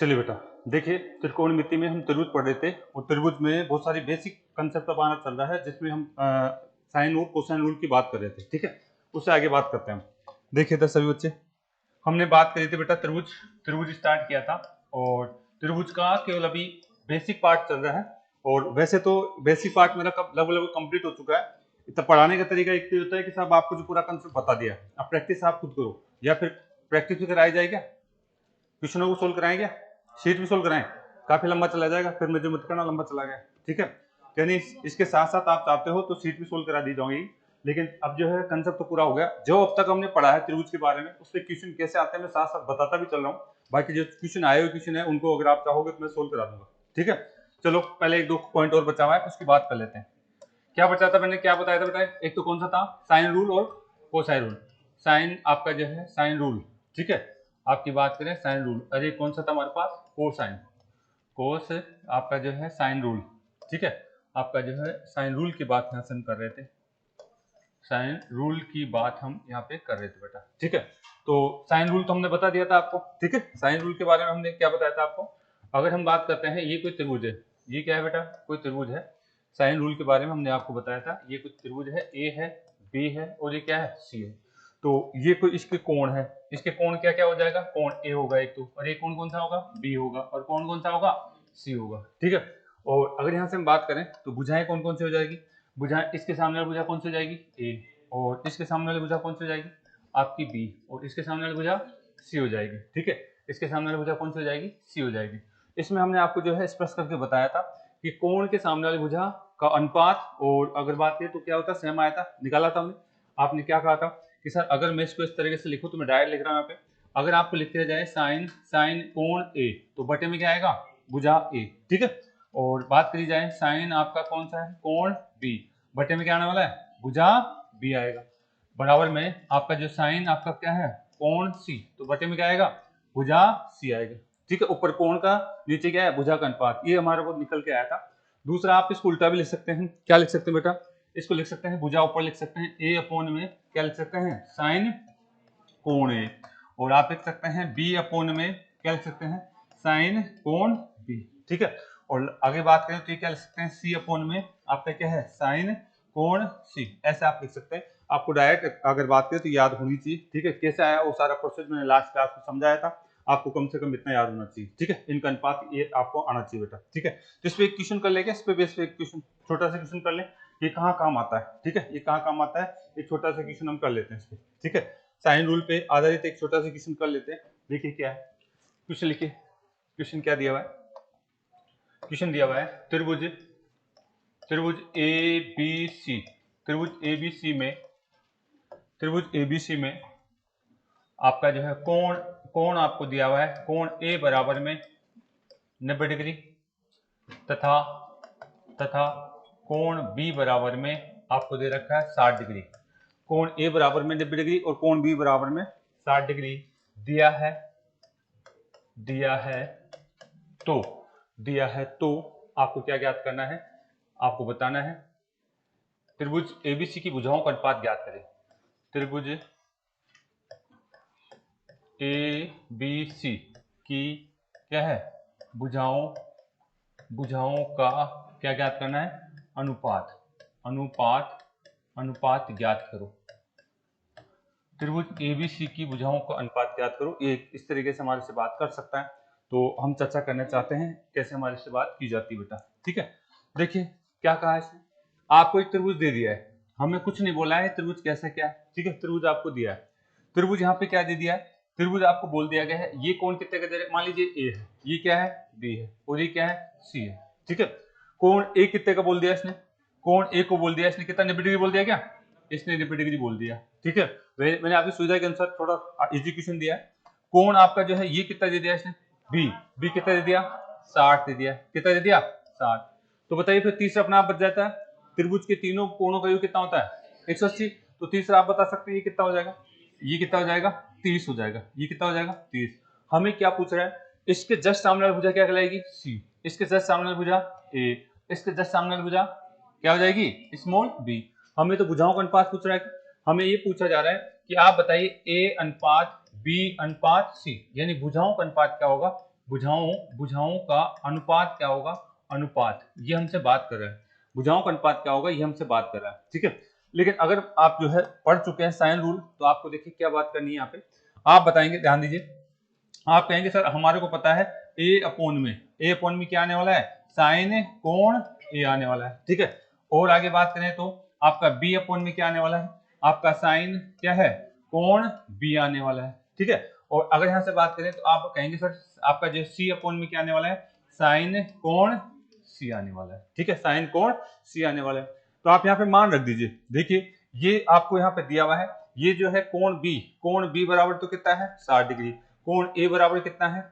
चलिए बेटा, देखिए त्रिकोणमिति में हम त्रिभुज पढ़ रहे थे और त्रिभुज में बहुत सारी बेसिक कंसेप्ट अब आना चल रहा है जिसमें हम साइन रूल कोसाइन रूल की बात कर रहे थे। ठीक है, उससे आगे बात करते हैं हम। देखिए तो सभी बच्चे, हमने बात करी थी बेटा त्रिभुज त्रिभुज स्टार्ट किया था और त्रिभुज का केवल अभी बेसिक पार्ट चल रहा है। और वैसे तो बेसिक पार्ट मेरा लगभग कंप्लीट हो चुका है। इतना पढ़ाने का तरीका एक तो होता है कि साहब आपको जो पूरा कंसेप्ट बता दिया, अब प्रैक्टिस आप खुद करो या फिर प्रैक्टिस भी कराई जाए क्या, क्वेश्चनों को सोल्व कराएं क्या, शीट भी सोल्व कराएं, काफी लंबा चला जाएगा, फिर मुझे मत करना लंबा चला गया। ठीक है, यानी इसके साथ साथ आप चाहते हो तो शीट भी सोल्व करा दी जाएगी, लेकिन अब जो है कंसेप्ट तो पूरा हो गया। जो अब तक हमने पढ़ा है त्रिभुज के बारे में उसके क्वेश्चन कैसे आते हैं मैं साथ साथ बताता भी चल रहा हूँ। बाकी जो क्वेश्चन आए हुए क्वेश्चन है उनको अगर आप चाहोगे तो मैं सोल्व करा दूंगा। ठीक है, चलो पहले एक दो पॉइंट और बचा हुआ है उसकी बात कर लेते हैं। क्या बचा था, मैंने क्या बताया था बेटा, एक तो कौन सा था, साइन रूल और कोसाइन रूल। साइन आपका जो है साइन रूल, ठीक है, आपकी बात करें साइन रूल, अरे कौन सा था हमारे पास, कोसाइन, कोस आपका जो है साइन रूल। ठीक है, आपका जो है साइन रूल की बात यहाँ से हम कर रहे थे, साइन रूल की बात हम यहाँ पे कर रहे थे बेटा। ठीक है, तो साइन रूल तो हमने बता दिया था आपको। ठीक है, साइन रूल के बारे में हमने क्या बताया था आपको। अगर हम बात करते हैं, ये कोई त्रिभुज है, ये क्या है बेटा, कोई त्रिभुज है। साइन रूल के बारे में हमने आपको बताया था, ये कुछ त्रिभुज है, ए है, बी है और ये क्या है, सी है। तो ये कोई इसके कोण है, इसके कोण क्या क्या हो जाएगा, कोण ए होगा एक तो, और ये कोण कौन सा होगा, बी होगा, और कोण कौन सा होगा, सी होगा। ठीक है, और अगर यहाँ से हम बात करें तो भुजाएं कौन कौन सी हो जाएगी, भुजाएं इसके सामने वाली भुजा कौन सी हो जाएगी, ए, और इसके सामने वाली भुजा कौन सी हो जाएगी, आपकी बी, और इसके सामने वाली भुजा सी हो जाएगी। ठीक है, इसके सामने वाली भुजा कौन सी हो जाएगी, सी हो जाएगी। इसमें हमने आपको जो है स्पष्ट करके बताया था कि कोण के सामने वाली भुजा का अनुपात, और अगर बात करें तो क्या होता है, सेम आया था, निकाला था हमने। आपने क्या कहा था कि सर अगर मैं इसको इस तरीके से लिखूं तो मैं डायरेक्ट लिख रहा हूं यहाँ पे, अगर आपको लिख दिया जाए साइन साइन कोण ए, तो बटे में क्या आएगा, भुजा ए। ठीक है, और बात करी जाए साइन आपका कौन सा है, कोण बी, बटे में क्या आने वाला है, भुजा बी आएगा। बराबर में आपका जो साइन आपका क्या है, कोण सी, तो बटे में क्या आएगा, भुजा सी आएगा। ठीक है, ऊपर कोण का, नीचे क्या है, भुजा का अनुपात, ये हमारे को निकल के आया था। दूसरा आप इसको उल्टा भी लिख सकते हैं, क्या लिख सकते हैं बेटा, इसको लिख सकते हैं, भुजा ऊपर लिख सकते हैं, ए अपोन में क्या लिख सकते हैं, साइन कोण ए, और आप लिख सकते हैं बी अपोन में क्या लिख सकते हैं, साइन कोण बी। ठीक है, और आगे बात करें तो ये क्या लिख सकते हैं, सी अपोन में आपका क्या है, साइन कोण सी, ऐसे आप लिख सकते हैं। आपको डायरेक्ट अगर बात करें तो याद होनी चाहिए। ठीक है, कैसे आया वो सारा प्रोसेस मैंने लास्ट क्लास में समझाया था, आपको कम से कम इतना याद होना चाहिए। ठीक है, इनका अनुपात ये आपको आना चाहिए बेटा। ठीक है, तो इस पे एक क्वेश्चन कर लेंगे, इस पे बेस पे एक क्वेश्चन, छोटा सा क्वेश्चन कर लें, ये कहाँ काम आता है। ठीक है, ये कहाँ काम आता है, एक छोटा सा क्वेश्चन हम कर लेते हैं इस पे। ठीक है, साइन रूल पे आधारित एक छोटा सा क्वेश्चन कर लेते हैं। देखिए क्या है क्वेश्चन, लिखिए क्वेश्चन क्या दिया हुआ है। क्वेश्चन दिया हुआ है, त्रिभुज त्रिभुज ए बी सी, त्रिभुज ए बी सी में, त्रिभुज ए बी सी में आपका जो है कोण, कोण आपको दिया हुआ है, कोण ए बराबर में 90 डिग्री तथा तथा कोण बी बराबर में आपको दे रखा है 60 डिग्री। कोण ए बराबर में 90 डिग्री और कोण बी बराबर में 60 डिग्री दिया है, दिया है तो, दिया है तो आपको क्या ज्ञात करना है, आपको बताना है त्रिभुज एबीसी की भुजाओं का अनुपात ज्ञात करें। त्रिभुज ए बी सी की क्या है, भुजाओं, भुजाओं का क्या ज्ञात करना है, अनुपात, अनुपात, अनुपात ज्ञात करो। त्रिभुज एबीसी की भुजाओं का अनुपात ज्ञात करो, ये इस तरीके से हमारे से बात कर सकता है। तो हम चर्चा करना चाहते हैं कैसे हमारे से बात की जाती है बेटा। ठीक है, देखिए क्या कहा है इसने, आपको एक त्रिभुज दे दिया है, हमें कुछ नहीं बोला है त्रिभुज कैसे क्या है। ठीक है, त्रिभुज आपको दिया है, त्रिभुज यहाँ पे क्या दे दिया है, त्रिभुज आपको बोल दिया गया है ये कोण कितने का दे रहे, मान लीजिए ए है, ये क्या है, बी है, और ये क्या है, सी है। ठीक है, कोण ए कितने का बोल दिया इसने, कोण ए को बोल दिया इसने कितना, 90 डिग्री बोल दिया क्या, इसने 90 डिग्री बोल दिया। ठीक है, मैंने आपकी सुविधा के अनुसार थोड़ा इजी क्वेश्चन दिया है। कोण आपका जो है ये कितना दे दिया इसने, बी, बी कितना दे दिया, 60 दे दिया, कितना दे दिया, 60। तो बताइए फिर तीसरा अपना आप बच जाता है, त्रिभुज के तीनों कोणों का योग कितना होता है, 180। तो तीसरा आप बता सकते हैं ये कितना हो जाएगा, ये कितना हो जाएगा, 30 हो जाएगा, ये कितना हो जाएगा, 30। हमें क्या पूछ रहा है, इसके जस्ट सामने वाली भुजा क्या कहलाएगी, सी, इसके जस्ट सामने वाली भुजा ए, इसके जस्ट सामने वाली भुजा क्या हो जाएगी, स्मॉल बी। हमें तो भुजाओं का अनुपात पूछ रहा है, हमें ये पूछा जा रहा है कि आप बताइए ए अनुपात बी अनुपात सी, यानी भुजाओं का अनुपात क्या होगा, भुजाओं का अनुपात क्या होगा, अनुपात, ये हमसे बात कर रहा है, भुजाओं का अनुपात क्या होगा, ये हमसे बात कर रहा है, ठीक है। लेकिन अगर आप जो है पढ़ चुके हैं साइन रूल, तो आपको देखिए क्या बात करनी है यहाँ पे, आप बताएंगे, ध्यान दीजिए, आप कहेंगे सर हमारे को पता है ए अपॉन में क्या आने वाला है, साइन कोण ए आने वाला है, ठीक है। और आगे बात करें तो आपका बी अपॉन में क्या आने वाला है, आपका साइन क्या है, कोण बी आने वाला है, ठीक है। और अगर यहां से बात करें तो आप कहेंगे सर आपका जो सी अपॉन में क्या आने वाला है, साइन कोण सी आने वाला है, ठीक है, साइन कोण सी आने वाला है। तो आप यहाँ पे मान रख दीजिए, देखिए ये आपको यहाँ पे दिया हुआ है, ये जो है कोण बी बराबर तो कितना है 60 डिग्री, कोण ए बराबर कितना है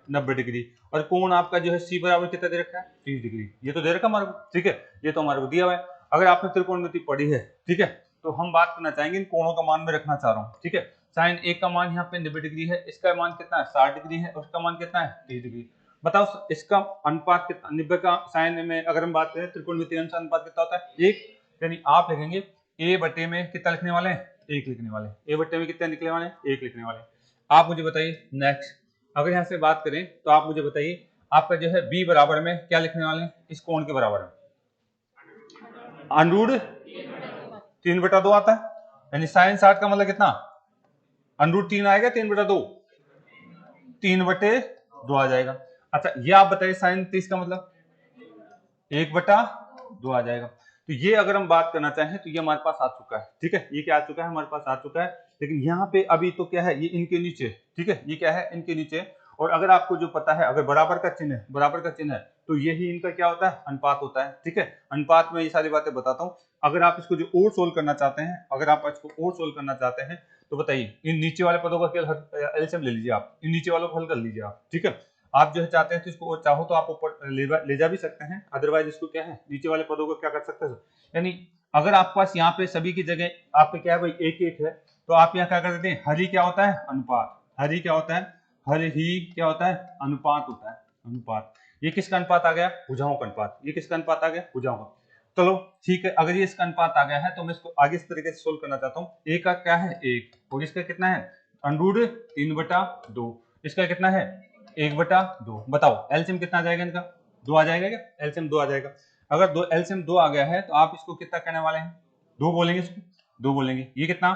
90 डिग्री, और कोण आपका जो है सी बराबर कितना दे रखा है 30 डिग्री, ये तो दे रखा हमारे को, ठीक है, ये तो हमारे को दिया हुआ है। अगर आपने त्रिकोणमिति पढ़ी है, ठीक है, तो हम बात करना चाहेंगे इन कोणों का मान में रखना चाह रहा हूँ, ठीक है। साइन एक का मान यहाँ पे 90 डिग्री है, इसका मान कितना है 60 डिग्री है, और उसका मान कितना है 30 डिग्री। बताओ इसका अनुपात कितना, 90 का साइन में अगर हम बात करें त्रिकोणमिति अनुपात कितना होता है 1, यानी आप लिखेंगे ए बटे में कितना लिखने वाले हैं 1 लिखने वाले, ए बटे में कितना निकले वाले 1 लिखने वाले। आप मुझे बताइए नेक्स्ट, अगर यहाँ से बात करें तो आप मुझे बताइए आपका जो है बी बराबर में क्या लिखने वाले हैं, इस कोण के बराबर में अंडरूट 3/2 आता है, यानी साइन 60 का मतलब कितना अंडरूट 3 आएगा, 3/2, 3/2 आ जाएगा। अच्छा ये आप बताइए साइन 30 का मतलब 1/2 आ जाएगा। तो ये अगर हम बात करना चाहें तो ये हमारे पास आ चुका है, ठीक है, ये क्या आ चुका है हमारे पास आ चुका है। लेकिन यहाँ पे अभी तो क्या है, ये इनके नीचे, ठीक है, ये क्या है इनके नीचे। और अगर आपको जो पता है अगर बराबर का चिन्ह है तो यही इनका क्या होता है अनुपात होता है, ठीक है। अनुपात में ये सारी बातें बताता हूँ। अगर आप इसको जो और सोल्व करना चाहते हैं, अगर आप इसको और सोल्व करना चाहते हैं तो बताइए इन नीचे वाले पदों का एलसीएम ले लीजिए, आप इन नीचे वालों को हल कर लीजिए आप, ठीक है। आप जो है चाहते हैं तो इसको चाहो तो आप ऊपर ले जा भी सकते हैं, अदरवाइज इसको क्या है नीचे वाले पदों को क्या कर सकते हैं, यानी अगर आपके पास यहाँ पे सभी की जगह आपके क्या है भाई एक एक है, तो आप यहाँ क्या कर देते हैं, हर ही क्या होता है अनुपात, हर ही क्या होता है, हर ही क्या होता है अनुपात होता है, अनुपात। ये किसका अनुपात आ गया, भुजाओं का अनुपात, ये किसका अनुपात आ गया भुजाओं का। चलो ठीक है, अगर ये इसका अनुपात आ गया है तो मैं इसको आगे इस तरीके से सोल्व करना चाहता हूँ। ए का क्या है 1, और इसका कितना है अंडरूट 3/2, इसका कितना है 1/2। बताओ एलसीएम कितना आ जाएगा इनका 2 आ जाएगा क्या, एलसीएम 2 आ जाएगा। अगर दो एलसीएम 2 आ गया है तो आप इसको कितना कहने वाले हैं 2 बोलेंगे, इसको 2 बोलेंगे। ये कितना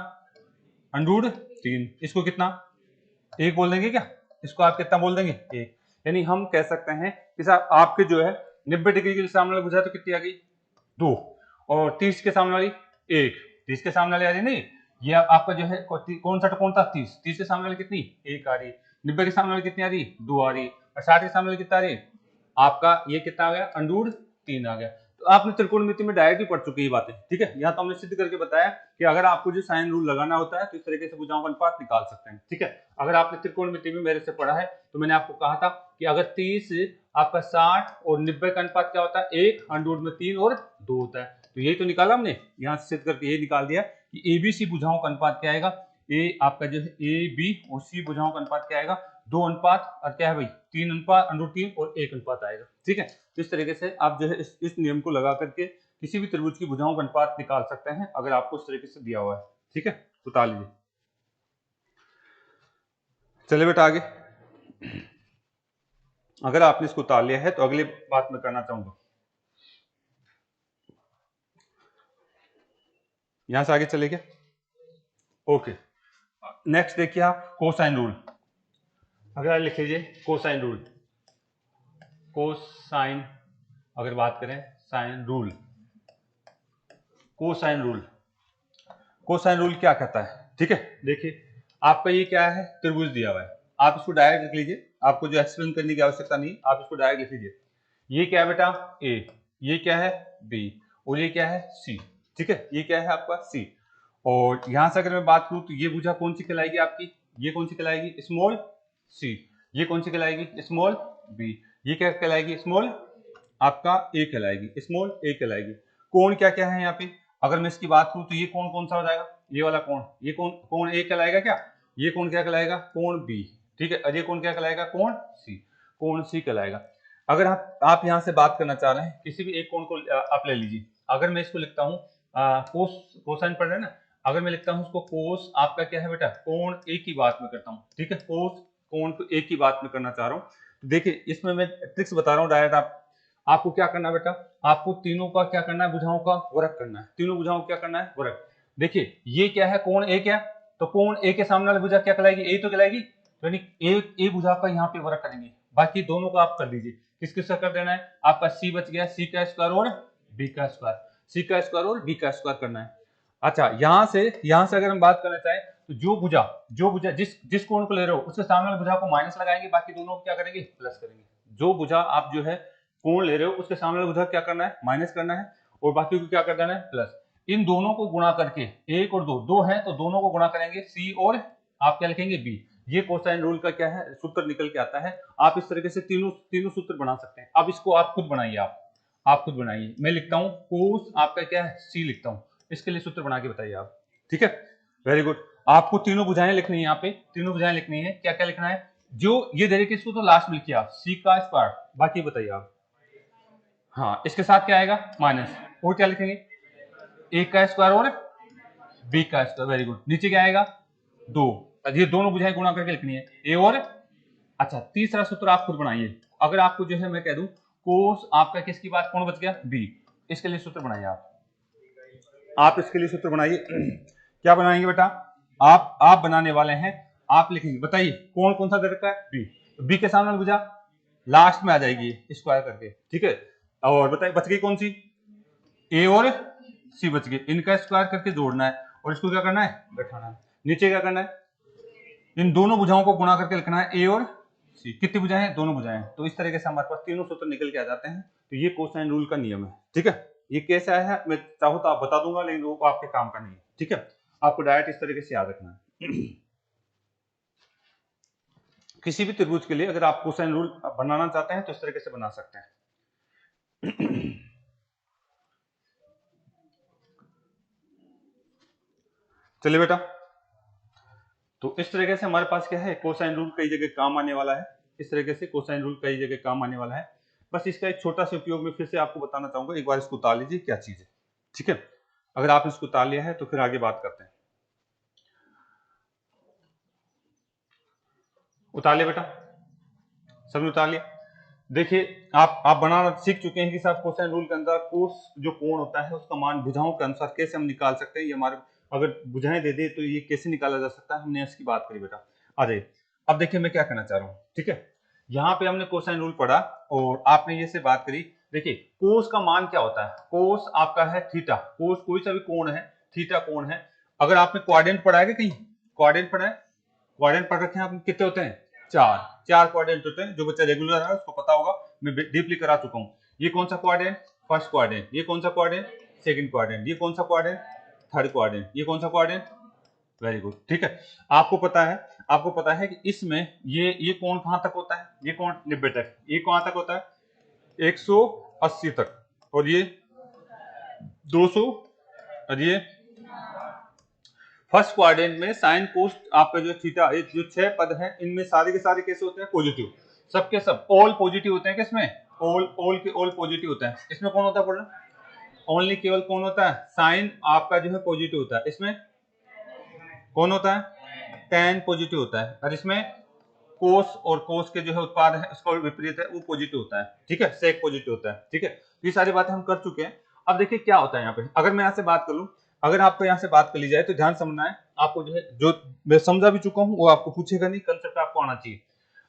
अंडरूट 3, इसको कितना 1 बोल देंगे क्या, इसको आप कितना बोल देंगे 1। यानी हम कह सकते हैं कि साहब आपके जो है 90 डिग्री के सामने वाली भुजा तो कितनी आ गई 2, और 30 के सामने वाली 1, 30 के सामने वाली आ रही नहीं, ये आपका जो है कौन सा कौन था 30, 30 के सामने वाली कितनी 1 आ रही, 90 के सामने वाली कितनी आ रही 2 आ रही, और 60 के सामने वाली कितना आ रही आपका ये कितना आ गया अंडरूट 3 आ गया। तो आपने त्रिकोणमिति में डायरेक्ट ही पढ़ चुकी है बातें, ठीक है। यहाँ तो हमने सिद्ध करके बताया कि अगर आपको जो साइन रूल लगाना होता है तो इस तरीके से भुजाओं का अनुपात निकाल सकते हैं, ठीक है। अगर आपने त्रिकोणमिति में मेरे से पढ़ा है तो मैंने आपको कहा था कि अगर 30 आपका 60 और 90 का अनुपात क्या होता है 1, अंडरूट में 3 और 2 होता है। तो यही तो निकाला हमने, यहाँ से सिद्ध करके ये निकाल दिया कि एबीसी भुजाओं का अनुपात क्या आएगा, ए आपका जो है ए बी और सी भुजाओं का अनुपात क्या आएगा 2 अनुपात और क्या है भाई 3 अनुपात अंडरूट 3 और 1 अनुपात आएगा, ठीक है। तो इस तरीके से आप जो है इस नियम को लगा करके किसी भी त्रिभुज की भुजाओं का अनुपात निकाल सकते हैं अगर आपको इस तरीके से दिया हुआ है, ठीक है। उतार लीजिए, चलिए बेटा आगे। अगर आपने इसको उतार लिया है तो अगली बात मैं करना चाहूंगा, यहां से आगे चले गए, ओके। नेक्स्ट देखिए आप कोसाइन रूल, अगर लिख लीजिए कोसाइन रूल, कोसाइन अगर बात करें sine rule, cosine rule, cosine rule क्या कहता है, ठीक है। देखिए आपका ये क्या है त्रिभुज दिया हुआ है, आप इसको डायरेक्ट लिख लीजिए, आपको जो एक्सप्लेन करने की आवश्यकता नहीं, आप इसको डायरेक्ट लिख लीजिए। ये क्या है बेटा ए, ये क्या है बी, और ये क्या है सी, ठीक है, ये क्या है आपका सी। और यहां से अगर मैं बात करूं तो ये भुजा कौन सी कहलाएगी आपकी, ये कौन सी कहलाएगी स्मॉल सी, ये कौन सी कहलाएगी स्मॉल बी, ये क्या कहलाएगी स्मॉल आपका ए कहलाएगी, स्मॉल ए कहलाएगी। कोण क्या क्या है यहाँ पे, अगर मैं इसकी बात करूं तो ये कोण कौन सा हो जाएगा, ये वाला कोण, ये कोण ए कहलाएगा क्या, ये कोण क्या कहलाएगा कोण बी, ठीक है। और ये कोण क्या कहलाएगा कोण सी कहलाएगा। अगर आप यहाँ से बात करना चाह रहे हैं किसी भी एक कोण को आप ले लीजिए, अगर मैं इसको लिखता हूँ कोसाइन पढ़ रहे हैं ना, अगर मैं लिखता हूँ उसको कोस आपका क्या है बेटा कोण ए की बात में करता हूँ, ठीक है, कोस कोण को ए की बात में करना चाह रहा हूँ। तो देखिए इसमें मैं ट्रिक्स बता रहा हूँ डायरेक्ट। आपको क्या करना है बेटा, आपको तीनों का क्या करना है, भुजाओं का वर्ग करना है। तीनों भुजाओं क्या करना है, वर्ग। देखिए ये क्या है, कोण ए क्या, तो कोण ए के सामने वाली भुजा क्या कहलाएगी, ए तो कहलाएगी, यानी ए भुजा का यहाँ पे वर्ग करेंगे। बाकी दोनों का आप कर लीजिए। किस किस का कर देना है, आपका सी बच गया, सी का स्क्वायर और बी का स्क्वायर, सी का स्क्वायर और बी का स्क्वायर करना है। अच्छा यहां से अगर हम बात करना चाहें तो जो भुजा जिस कोण को ले रहे हो उसके सामने वाली भुजा को माइनस लगाएंगे, बाकी दोनों को क्या करेंगे, प्लस करेंगे। जो भुजा आप जो है कोण ले रहे हो उसके सामने वाली भुजा क्या करना है, माइनस करना है, और बाकी को क्या कर देना है, प्लस। इन दोनों को गुणा करके, एक और दो है तो दोनों को गुणा करेंगे, सी और आप क्या लिखेंगे, बी। ये कोसाइन रूल का क्या है, सूत्र निकल के आता है। आप इस तरीके से तीनों सूत्र बना सकते हैं। अब इसको आप खुद बनाइए, आप खुद बनाइए। मैं लिखता हूं कोस आपका क्या है, सी लिखता हूं। इसके लिए सूत्र बना के बताइए आप, ठीक है, वेरी गुड। आपको तीनों भुजाएं लिखनी है, यहाँ पे तीनों भुजाएं लिखनी है। क्या क्या लिखना है, जो ये दे रहे इसको तो लास्ट में लिखिए आप, सी का स्क्वायर, बाकी बताइए आप। हाँ इसके साथ क्या आएगा, माइनस, और क्या लिखेंगे, ए का स्क्वायर और बी का स्क्वायर, वेरी गुड। नीचे क्या आएगा, 2, ये दोनों भुजाएं गुणा करके लिखनी है, ए और। अच्छा तीसरा सूत्र आप खुद बनाइए। अगर आपको जो है मैं कह दूं कोस आपका किसकी बात, कौन बच गया, बी, इसके लिए सूत्र बनाइए आप इसके लिए सूत्र बनाइए। क्या बनाएंगे बेटा, आप बनाने वाले हैं, आप लिखेंगे, बताइए कौन सा दे रखा है, बी। तो बी के सामने भुजा लास्ट में आ जाएगी स्क्वायर करके, ठीक है। और बताइए बच गई कौन सी, ए और सी बच गई, इनका स्क्वायर करके जोड़ना है और इसको क्या करना है, बैठाना है। नीचे क्या करना है, इन दोनों भुजाओं को गुणा करके लिखना है, ए और सी। कितनी भुजाएं हैं, दोनों भुजाएं। तो इस तरीके से हमारे पास तीनों सूत्र निकल के आ जाते हैं। तो ये कोसाइन रूल का नियम है, ठीक है। ये कैसे आया है मैं चाहूँ तो आप बता दूंगा, लेकिन वो आपके काम का नहीं है, ठीक है। आपको डायरेक्ट इस तरीके से याद रखना है। किसी भी त्रिभुज के लिए अगर आप कोसाइन रूल बनाना चाहते हैं तो इस तरीके से बना सकते हैं। चलिए बेटा, तो इस तरीके से हमारे पास क्या है, कोसाइन रूल कई जगह काम आने वाला है। इस तरीके से कोसाइन रूल कई जगह काम आने वाला है। बस इसका एक छोटा सा उपयोग मैं फिर से आपको बताना चाहूंगा। एक बार इसको उतार लीजिए क्या चीज है, ठीक है। अगर आप इसको उतार लिया है तो फिर आगे बात करते हैं। उतार लिया बेटा, सबने उतार लिया। देखिए आप बनाना सीख चुके हैं कि साहब कोसाइन रूल के अंदर कोस जो कोण होता है उसका मान भुजाओं के अनुसार कैसे हम निकाल सकते हैं। ये हमारे अगर भुजाएं दे दे तो ये कैसे निकाला जा सकता है, हमने इसकी बात करी बेटा। आ जाइए, अब देखिए मैं क्या कहना चाह रहा हूँ, ठीक है। यहाँ पे हमने कोसाइन रूल पढ़ा और आपने ये से बात करी। देखिए कोस का मान क्या होता है, कोस आपका है थीटा। कोस कोई सा भी कोण है, थीटा कोण है। अगर आपने क्वाड्रेंट पढ़ा है, कहीं क्वाड्रेंट पढ़ा है, क्वाड्रेंट पढ़ रखे हैं आपने, कितने होते हैं, चार क्वाड्रेंट होते हैं। जो बच्चा रेगुलर है उसको पता होगा, मैं डीपली करा चुका हूँ। ये कौन सा क्वाड्रेंट, फर्स्ट क्वाड्रेंट। ये कौन सा क्वाड्रेंट, सेकंड क्वाड्रेंट। ये कौन सा क्वाड्रेंट, थर्ड क्वाड्रेंट। ये कौन सा क्वाड्रेंट, वेरी गुड, ठीक है। आपको पता है कि इसमें ये कोण कहां तक होता है, ये कोण 90 तक। ये कहां तक होता है, 180 तक। और ये 200, और ये फर्स्ट क्वाड्रेंट में साइन कोस आपका जो थीटा, जो 6 पद हैं इनमें सारे के सारे कैसे होते हैं, पॉजिटिव। सबके सब ऑल पॉजिटिव होते हैं। किसमें, ऑल के ऑल पॉजिटिव होता है। इसमें कौन होता है बोलना, ओनली केवल कौन होता है, साइन आपका जो है पॉजिटिव होता है। इसमें कौन होता है, tan पॉजिटिव होता है। और इसमें कोस और कोस के जो है उत्पाद है उसका विपरीत है, वो पॉजिटिव होता है, ठीक है, सेक पॉजिटिव होता है, ठीक है। ये सारी बातें हम कर चुके हैं। अब देखिए क्या होता है यहाँ पे, अगर मैं यहाँ से बात कर लूं, अगर आपको यहाँ से बात कर ली जाए तो ध्यान समझना है आपको, जो है जो मैं समझा भी चुका हूँ वो आपको पूछेगा नहीं, कंसेप्ट आपको आना चाहिए।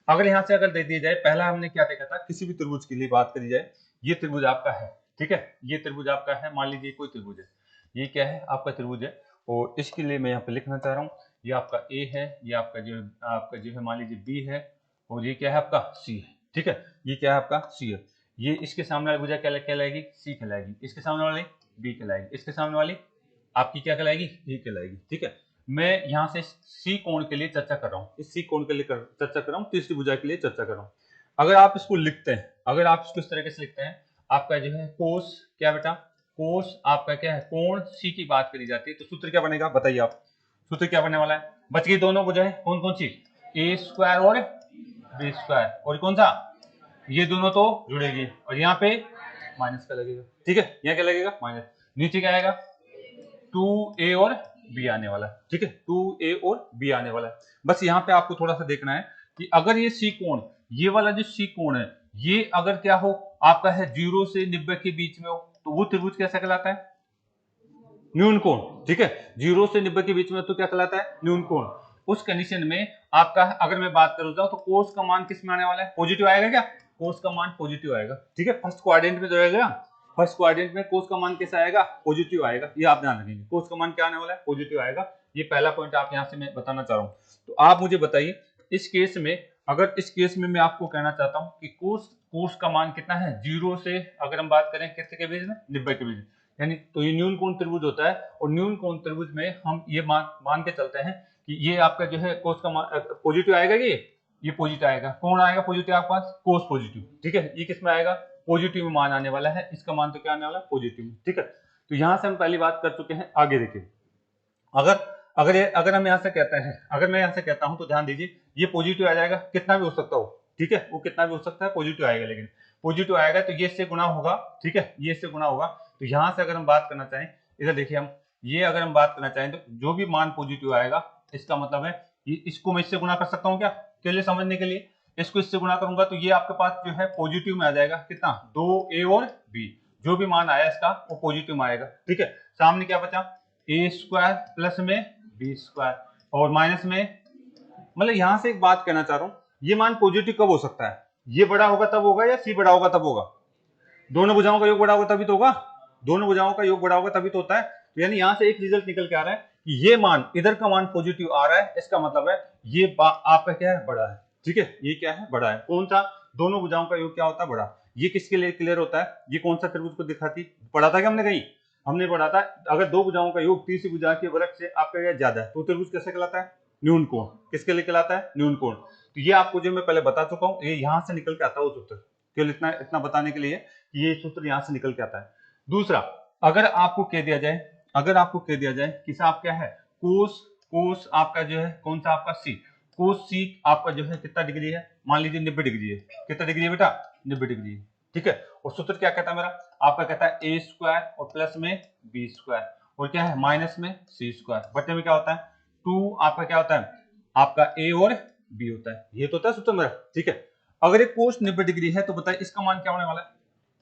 अगर यहाँ से अगर दे दिया जाए, पहला हमने क्या देखा था, किसी भी त्रिभुज के लिए बात करी जाए, ये त्रिभुज आपका है, ठीक है, ये त्रिभुज आपका है। मान लीजिए कोई त्रिभुज है, ये क्या है, आपका त्रिभुज है। और इसके लिए मैं यहाँ पे लिखना चाह रहा हूँ, ये आपका ए है, ये आपका जो है मान लीजिए बी है, और ये क्या है आपका सी है, ठीक है। ये क्या है आपका सी है। ये इसके सामने वाली भुजा क्या कहलाएगी, सी कहलाएगी। इसके सामने वाली बी कहलाएगी। इसके सामने वाली आपकी क्या कहलाएगी, ए कहलाएगी, ठीक है। मैं यहाँ से सी कोण के लिए चर्चा कर रहा हूँ, इस सी कोण के लिए चर्चा कर रहा हूँ, तीसरी भुजा के लिए चर्चा कर रहा हूँ। अगर आप इसको लिखते हैं, अगर आप इसको इस तरीके से लिखते हैं, आपका जो है कोस क्या बेटा, कोस आपका क्या है, कोण सी की बात करी जाती है, तो सूत्र क्या बनेगा बताइए आप, सूत्र क्या बनने वाला है। बच गई दोनों भुजाएं, कौन कौन सी, ए स्क्वायर और बी स्क्वायर। और कौन सा, ये दोनों तो जुड़ेगी, और यहाँ पे माइनस का लगेगा, ठीक है। यहाँ क्या लगेगा, माइनस। नीचे क्या आएगा, 2a और b आने वाला है, ठीक है, 2a और b आने वाला है। बस यहाँ पे आपको थोड़ा सा देखना है कि अगर ये सी कोण ये वाला जो सी कोण है ये अगर क्या हो आपका है 0 से 90 के बीच में हो तो वो त्रिभुज कैसा कहलाता है? न्यून कोण। ठीक है, 0 से 90 के बीच में तो क्या कहलाता है? न्यून कोण। उस कंडीशन में आपका अगर मैं बात करूं तो कोस का मान किस में आने वाला है? पॉजिटिव आएगा क्या? कोस का मान पॉजिटिव आएगा। ठीक है, फर्स्ट क्वाड्रेंट में जो रहेगा, फर्स्ट क्वाड्रेंट में कोस का मान कैसा आएगा? पॉजिटिव आएगा। ये आप ध्यान रखेंगे, कोस का मान क्या आने वाला है? पॉजिटिव आएगा। ये पहला पॉइंट आप यहां से मैं बताना चाह रहा हूं। तो आप मुझे बताइए इस केस में, अगर इस केस में मैं आपको कहना चाहता हूं कि कोस का मान कितना है? 0 से अगर हम बात करें कितने के बीच में? 90 के बीच में, यानी तो ये न्यून कोण त्रिभुज होता है। और न्यून कोण त्रिभुज में हम ये मान के चलते हैं कि ये आपका जो है कोस का मान पॉजिटिव आएगा। ये पॉजिटिव आएगा। कौन आएगा पॉजिटिव आपके पास? कोस पॉजिटिव। ठीक है, ये किस में आएगा? पॉजिटिव में मान आने वाला है। इसका मान तो क्या आने वाला है? पॉजिटिव में। ठीक है, तो यहां से हम पहली बात कर चुके हैं। आगे देखिए, अगर हम यहां से कहते हैं, अगर मैं यहां से कहता हूं तो ध्यान दीजिए, ये पॉजिटिव आ जाएगा, कितना भी हो सकता हो। ठीक है, वो कितना भी हो सकता है, पॉजिटिव आएगा। लेकिन पॉजिटिव आएगा तो ये इससे गुणा होगा। ठीक है, ये इससे गुणा होगा। तो यहां से अगर हम बात करना चाहें, इधर देखिए, हम ये अगर हम बात करना चाहें तो जो भी मान पॉजिटिव आएगा इसका मतलब है ये, इसको मैं इससे गुणा कर सकता हूँ क्या? के लिए समझने के लिए इसको इससे गुणा करूंगा तो ये आपके पास जो है पॉजिटिव में आ जाएगा। कितना? 2a और b, जो भी मान आया इसका वो पॉजिटिव में आएगा। ठीक है, सामने क्या बचा? a स्क्वायर प्लस में b स्क्वायर और माइनस में, मतलब यहां से एक बात कहना चाह रहा हूं, ये मान पॉजिटिव कब हो सकता है? ये बड़ा होगा तब होगा या सी बड़ा होगा तब होगा? दोनों भुजाओं का योग बड़ा होगा तभी तो होगा। दोनों भुजाओं का योग बड़ा होगा तभी तो होता है। तो यानी यहां से एक रिजल्ट निकल के आ रहा है कि ये मान, इधर का मान पॉजिटिव आ रहा है, इसका मतलब है ये आपका क्या है? बड़ा है। ठीक है, ये क्या है? बड़ा है। कौन सा? दोनों भुजाओं का योग क्या होता है? बड़ा। ये किसके लिए क्लियर होता है? ये कौन सा त्रिभुज को दिखाती? पढ़ा था क्या हमने कहीं? हमने पढ़ा था अगर दो भुजाओं का योग तीसरी भुजा के वर्ग से आपका क्या ज्यादा है तो त्रिभुज कैसे कहलाता है? न्यून कोण। किसके लिए कहलाता है? न्यून कोण। तो ये आपको जो मैं पहले बता चुका हूं, ये यहां से निकल के आता है वो सूत्र। केवल इतना इतना बताने के लिए कि ये सूत्र यहां से निकल के आता है। दूसरा, अगर आपको कह दिया जाए, कि साहब क्या है? कोस आपका जो है कौन सा? आपका सी। कोस सी आपका जो है कितना डिग्री है? मान लीजिए 90 डिग्री है। कितना डिग्री है बेटा? 90 डिग्री है। ठीक है, और सूत्र क्या कहता है मेरा? आपका कहता है a स्क्वायर और प्लस में b स्क्वायर और क्या है? माइनस में c स्क्वायर बटे में क्या होता है? 2 आपका क्या होता है? आपका a और b होता है। ये तो होता है सूत्र मेरा। ठीक है, अगर एक कोस 90 डिग्री है तो बताइए इसका मान क्या होने वाला है?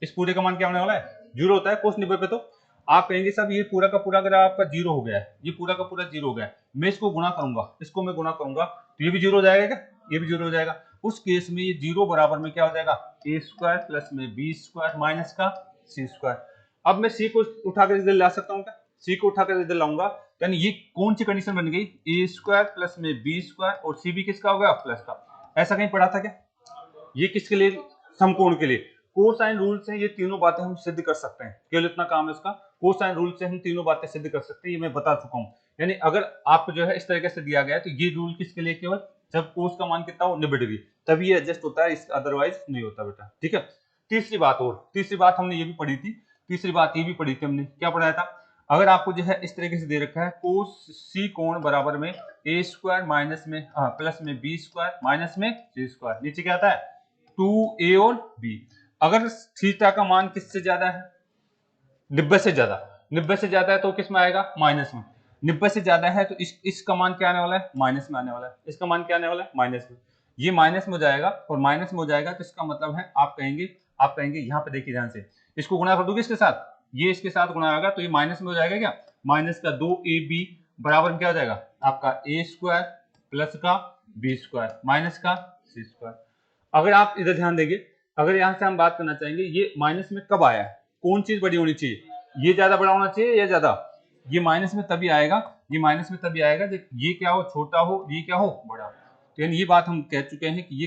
इस पूरे का मान क्या होने वाला है? 0 होता है कोस 90 पे। तो आप कहेंगे साहब ये पूरा का पूरा अगर आपका 0 हो गया है, ये पूरा का पूरा 0 हो गया है, मैं इसको गुणा करूंगा, इसको मैं गुणा करूंगा तो ये भी 0 हो जाएगा क्या? ये भी 0 हो जाएगा। उस केस में ये 0 बराबर में क्या हो जाएगा? a स्क्वायर प्लस में b स्क्वायर माइनस का c स्क्वायर। अब मैं c को उठाकर इधर ला सकता हूँ क्या? c को उठाकर इधर लाऊंगा, यानी ये कौन सी कंडीशन बन गई? a स्क्वायर प्लस में b स्क्वायर और c भी किसका हो गया? प्लस का। ऐसा कहीं पढ़ा था क्या? ये किसके लिए? समकोण के लिए। कोसाइन रूल से ये तीनों बातें हम सिद्ध कर सकते हैं। केवल इतना काम है इसका, कोसाइन रूल से हम तीनों बातें सिद्ध कर सकते हैं। ये मैं बता चुका हूं। यानी अगर आपको जो है इस तरीके से दिया गया है तो ये रूल किसके लिए? केवल जब कोस का मान कितना हो? 90 डिग्री, तभी ये एडजस्ट होता है, अदरवाइज नहीं होता बेटा। ठीक है, तीसरी बात हमने ये भी पढ़ी थी। तीसरी बात ये भी पढ़ी थी हमने, क्या पढ़ाया था? अगर आपको जो है इस तरीके से दे रखा है कोस सी कोण बराबर में a स्क्वायर माइनस में प्लस में b स्क्वायर माइनस में c स्क्वायर, नीचे क्या आता है? 2a और b। अगर थीटा का मान किससे ज्यादा है? 90 से ज्यादा। 90 से ज्यादा है तो किस में आएगा? माइनस में। 90 से ज्यादा है तो इसका मान क्या आने वाला है? माइनस में आने वाला है। इसका मान क्या आने वाला है? माइनस में। ये माइनस में हो जाएगा और माइनस में हो जाएगा तो इसका मतलब है आप कहेंगे यहाँ पे देखिए ध्यान से, इसको गुणा कर दोगे इसके साथ, ये इसके साथ गुणा होगा तो ये माइनस में हो जाएगा क्या? माइनस का 2ab बराबर क्या हो जाएगा? आपका a स्क्वायर प्लस का b स्क्वायर माइनस का c स्क्वायर। अगर आप इधर ध्यान देंगे, अगर यहां से हम बात करना चाहेंगे ये माइनस में कब आया है? कौन चीज बड़ी होनी चाहिए? ये ज्यादा बड़ा होना चाहिए या ज्यादा? ये माइनस में तभी आएगा, जब ये क्या हो? छोटा हो, ये क्या हो? बड़ा हो। तो यानी ये बात हम कह चुके हैं कि ये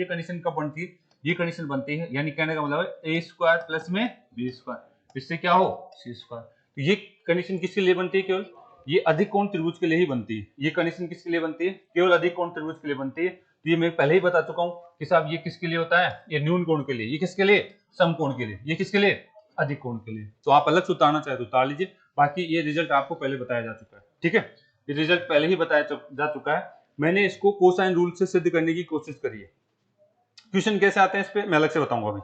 कंडीशन कब बनती है? ये कंडीशन बनती है, यानी कहने का मतलब है a स्क्वायर प्लस में b स्क्वायर, इससे क्या हो? c square. तो ये कंडीशन किसके लिए बनती है? केवल ये अधिक कोण त्रिभुज के लिए ही बनती है। ये कंडीशन किसके लिए बनती है? केवल अधिक कोण त्रिभुज के लिए बनती है। तो ये मैं पहले ही बता चुका हूं कि साहब ये किसके लिए होता है? ये न्यून कोण के लिए। ये किसके लिए? समकोण के लिए। ये किसके लिए? अधिक कोण के लिए। तो आप अलग से उतारना चाहे तो उतार लीजिए, बाकी ये रिजल्ट आपको पहले बताया जा चुका है। ठीक है, ये रिजल्ट पहले ही बताया जा चुका है। मैंने इसको कोसाइन रूल से सिद्ध करने की कोशिश करी है। क्वेश्चन कैसे आते हैं इस पे मैं अलग से बताऊंगा। अभी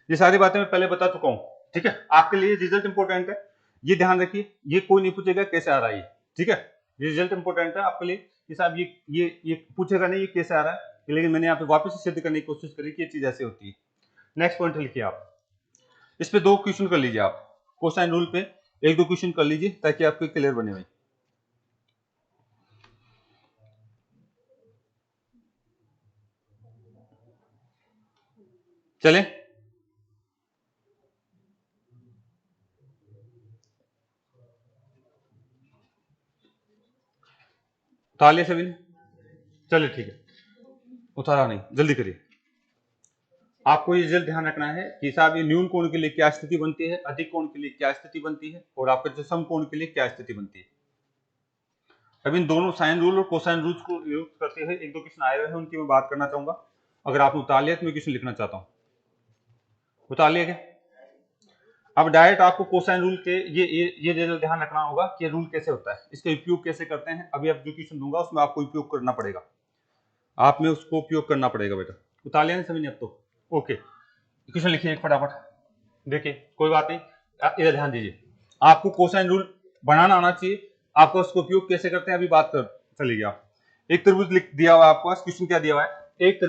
ये सारी बातें मैं पहले बता चुका हूं। ठीक है, आपके लिए रिजल्ट इंपॉर्टेंट है, ये ध्यान रखिए। ये कोई नहीं पूछेगा कैसे आ रहा है ये। ठीक है, ये रिजल्ट इंपॉर्टेंट है आपके लिए कि साहब ये पूछेगा नहीं ये कैसे आ रहा है। लेकिन मैंने यहाँ पे वापस से सिद्ध करने की कोशिश करी कि ये चीज ऐसे होती है। नेक्स्ट पॉइंट लिखिए आप, इस पे 2 क्वेश्चन कर लीजिए आप, कोसाइन रूल पे 1-2 क्वेश्चन कर लीजिए ताकि आपको क्लियर बने भाई। चले उतार लिया सभी ने? चलिए ठीक है, उतारा नहीं, जल्दी करिए। आपको ये जल्द ध्यान रखना है कि साहब ये न्यून कोण के लिए क्या स्थिति बनती है, अधिक कोण के लिए क्या स्थिति बनती है, और आपके जो सम कोण के लिए क्या स्थिति बनती है। अब इन दोनों साइन रूल और कोसाइन रूल्स को यूज करते हुए 1-2 क्वेश्चन आए हुए हैं, उनकी मैं बात करना चाहूंगा। अगर आपने उतार लिया तो मैं क्वेश्चन लिखना चाहता हूँ। उतार लिया क्या? अब डायरेक्ट आपको कोसाइन रूल के ये ध्यान रखना होगा कि रूल कैसे होता है, इसका उपयोग कैसे करते हैं। अभी आप जो क्वेश्चन दूंगा उसमें आपको उपयोग करना पड़ेगा, आप में उसको उपयोग करना पड़ेगा बेटा। उतार लिया नहीं समझ? अब तो ओके, क्वेश्चन लिखिए एक फटाफट। देखिए कोई बात नहीं, इधर ध्यान दीजिए, आपको कोसाइन रूल बनाना आना चाहिए, आपको उसको उपयोग कैसे करते हैं अभी बात कर चलेगी। आप एक त्रिभुज लिख दिया हुआ है आपके पास, क्वेश्चन क्या दिया हुआ है, एक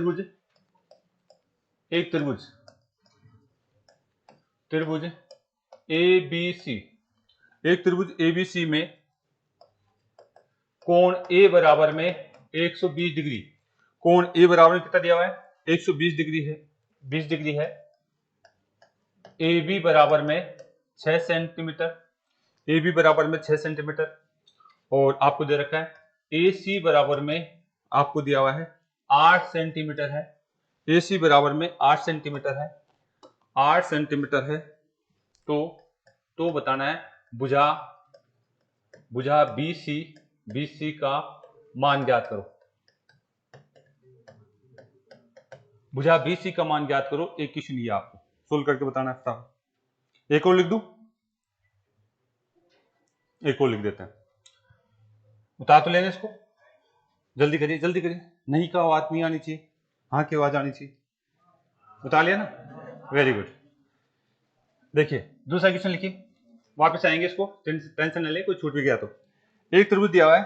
त्रिभुज ABC, एक त्रिभुज ABC में कोण A बराबर में 120 डिग्री, कोण A बराबर में कितना दिया हुआ है, 120 डिग्री है, 20 डिग्री है। AB बराबर में 6 सेंटीमीटर, AB बराबर में 6 सेंटीमीटर, और आपको दे रखा है AC बराबर में आपको दिया हुआ है 8 सेंटीमीटर है, AC बराबर में 8 सेंटीमीटर है, 8 सेंटीमीटर है। तो बताना है भुजा BC का मान ज्ञात करो, भुजा BC का मान ज्ञात करो। एक क्वेश्चन ये आपको सोल्व करके बताना है। एक और लिख दूं? एक और लिख देते हैं, उतार तो लेने इसको, जल्दी करिए जल्दी करिए, नहीं का आवाज नहीं आनी चाहिए, हाँ की आवाज आनी चाहिए। उतार लिया ना, वेरी गुड। देखिए दूसरा क्वेश्चन लिखिए, वापस आएंगे इसको, टेंशन न ले, कोई छूट भी गया तो। एक त्रिभुज दिया हुआ है,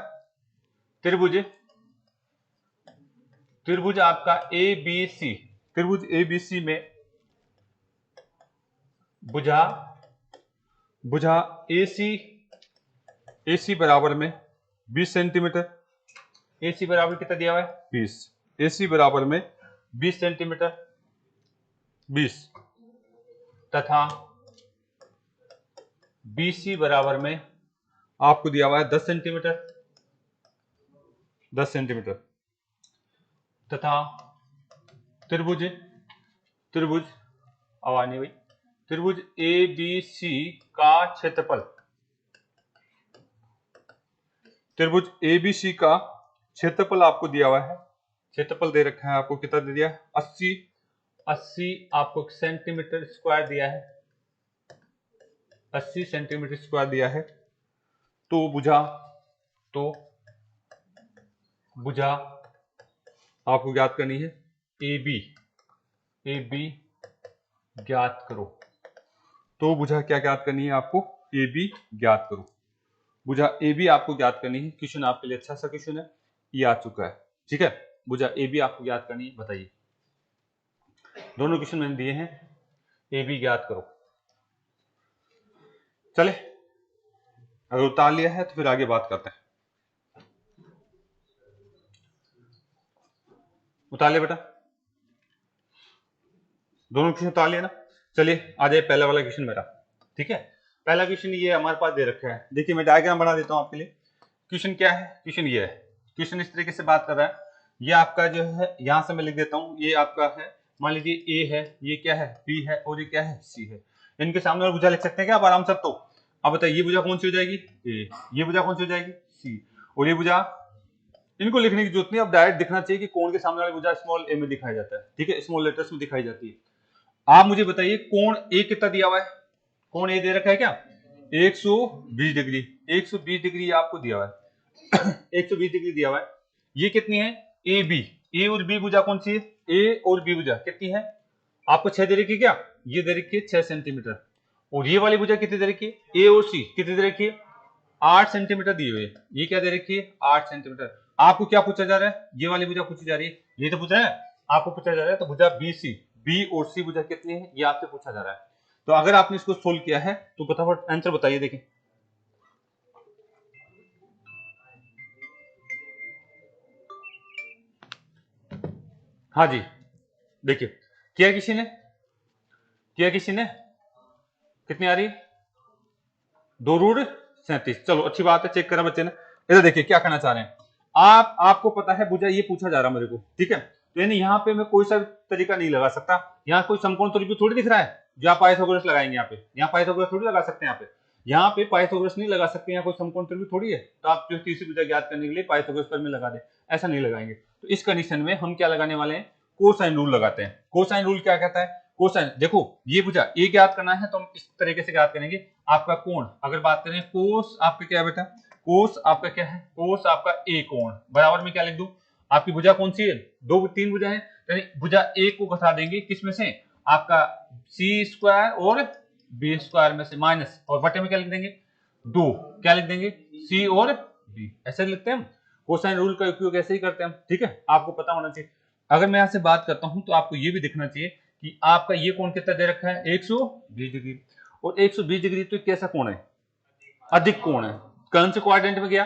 त्रिभुज आपका ABC, त्रिभुज ABC में भुजा AC बराबर में 20 सेंटीमीटर, AC बराबर कितना दिया हुआ है 20, AC बराबर में 20 सेंटीमीटर 20, तथा BC बराबर में आपको दिया हुआ है 10 सेंटीमीटर, 10 सेंटीमीटर, तथा त्रिभुज आवानी भाई, त्रिभुज ABC का क्षेत्रफल, त्रिभुज ABC का क्षेत्रफल आपको दिया हुआ है, क्षेत्रफल दे रखा है आपको, कितना दे दिया है 80 आपको सेंटीमीटर स्क्वायर दिया है, 80 सेंटीमीटर स्क्वायर दिया है। तो भुजा आपको ज्ञात करनी है AB ज्ञात करो। तो भुजा क्या ज्ञात करनी है आपको, AB ज्ञात करो, भुजा AB आपको ज्ञात करनी है। क्वेश्चन आपके लिए अच्छा सा क्वेश्चन है, ये आ चुका है, ठीक है। भुजा AB आपको ज्ञात करनी है, बताइए। दोनों क्वेश्चन मैंने दिए हैं, AB ज्ञात करो। चले, अगर उतार लिया है तो फिर आगे बात करते हैं। उतार लिया बेटा, दोनों क्वेश्चन उतार लिया ना। चलिए आ जाए पहला वाला क्वेश्चन मेरा, ठीक है। पहला क्वेश्चन ये हमारे पास दे रखा है, देखिए मैं डायग्राम बना देता हूं आपके लिए। क्वेश्चन क्या है, क्वेश्चन ये है, क्वेश्चन इस तरीके से बात कर रहा है, ये आपका जो है यहां से मैं लिख देता हूं, ये आपका है, मान लीजिए A है, ये क्या है B है, और ये क्या है C है। इनके सामने और भुजा लिख सकते हैं क्या आप आराम से? तो अब बताइए ये भुजा कौन सी हो जाएगी A, ये भुजा कौन सी हो जाएगी C, और ये भुजा, इनको लिखने की जरूरत नहीं, अब डायरेक्ट दिखना चाहिए कि कोण के सामने वाली भुजा स्मॉल a में दिखाया जाता है, ठीक है, स्मॉल लेटर्स में दिखाई जाती है। आप मुझे बताइए कोण A कितना दिया हुआ है, कोण A दे रखा है क्या 120 डिग्री, 120 डिग्री आपको दिया हुआ है 120 डिग्री दिया हुआ है। ये कितनी है AB, A और B भुजा कौन सी है, A और B भुजा कितनी है आपको 6 दे रखी, क्या ये दे रखी है 6 सेंटीमीटर, और ये वाली भुजा कितनी दे रखी है A और C कितनी दे रखी है 8 सेंटीमीटर दी हुई है, ये क्या दे रखी है 8 सेंटीमीटर। आपको क्या पूछा जा रहा है, ये वाली भुजा पूछी जा रही है, ये तो पूछ रहा है, आपको पूछा जा रहा है तो भुजा बी सी, बी और सी भुजा कितनी है ये आपसे पूछा जा रहा है। तो अगर आपने इसको सोल्व किया है तो फटाफट आंसर बताइए। देखिए हाँ जी, देखिए किया किसी ने कितनी आ रही है, 2√37। चलो अच्छी बात है, चेक करा बच्चे ने। इधर देखिए क्या कहना चाह रहे हैं, आपको पता है भुजा ये पूछा जा रहा मेरे को, ठीक है, तो यानी यहाँ पे मैं कोई सा तरीका नहीं लगा सकता, यहाँ कोई समकोण त्रिभुज थोड़ी दिख रहा है जो आप पाइथागोरस लगाएंगे, यहाँ पाइथागोरस थोड़ी लगा सकते हैं, यहाँ पे पाइथागोरस नहीं लगा सकते, यहाँ कोई समकोण त्रिभुज थोड़ी है, तो आप जो तीसरी भुजा ज्ञात करने के लिए पाइथागोरस पर में लगा दे, ऐसा नहीं लगाएंगे। तो इस कंडीशन में हम क्या लगाने वाले हैं, कोसाइन रूल लगाते हैं। कोसाइन रूल क्या कहता है, कोसाइन देखो ये भुजा ए ज्ञात करना है तो हम इस तरीके से ज्ञात करेंगे, आपका कोण अगर बात करें कोस आपका क्या है बेटा, कोस आपका क्या है, कोस आपका ए कोण बराबर में क्या लिख दूं, आपकी भुजा कौन सी है, दो तीन भुजा है, यानी भुजा ए को घटा देंगे किसमें से, आपका सी स्क्वायर और बी स्क्वायर में से माइनस, और बटे में क्या लिख देंगे, दो, क्या लिख देंगे सी और बी, ऐसे लिखते हैं हम। कोसाइन रूल का उपयोग ऐसे ही करते हैं हम, ठीक है, आपको पता होना चाहिए। अगर मैं यहाँ से बात करता हूं तो आपको ये भी दिखना चाहिए कि आपका ये कोण कितना दे रखा है 120 डिग्री, और 120 डिग्री तो कैसा कोण है, अधिक कोण है। कौन से क्वाड्रेंट में गया,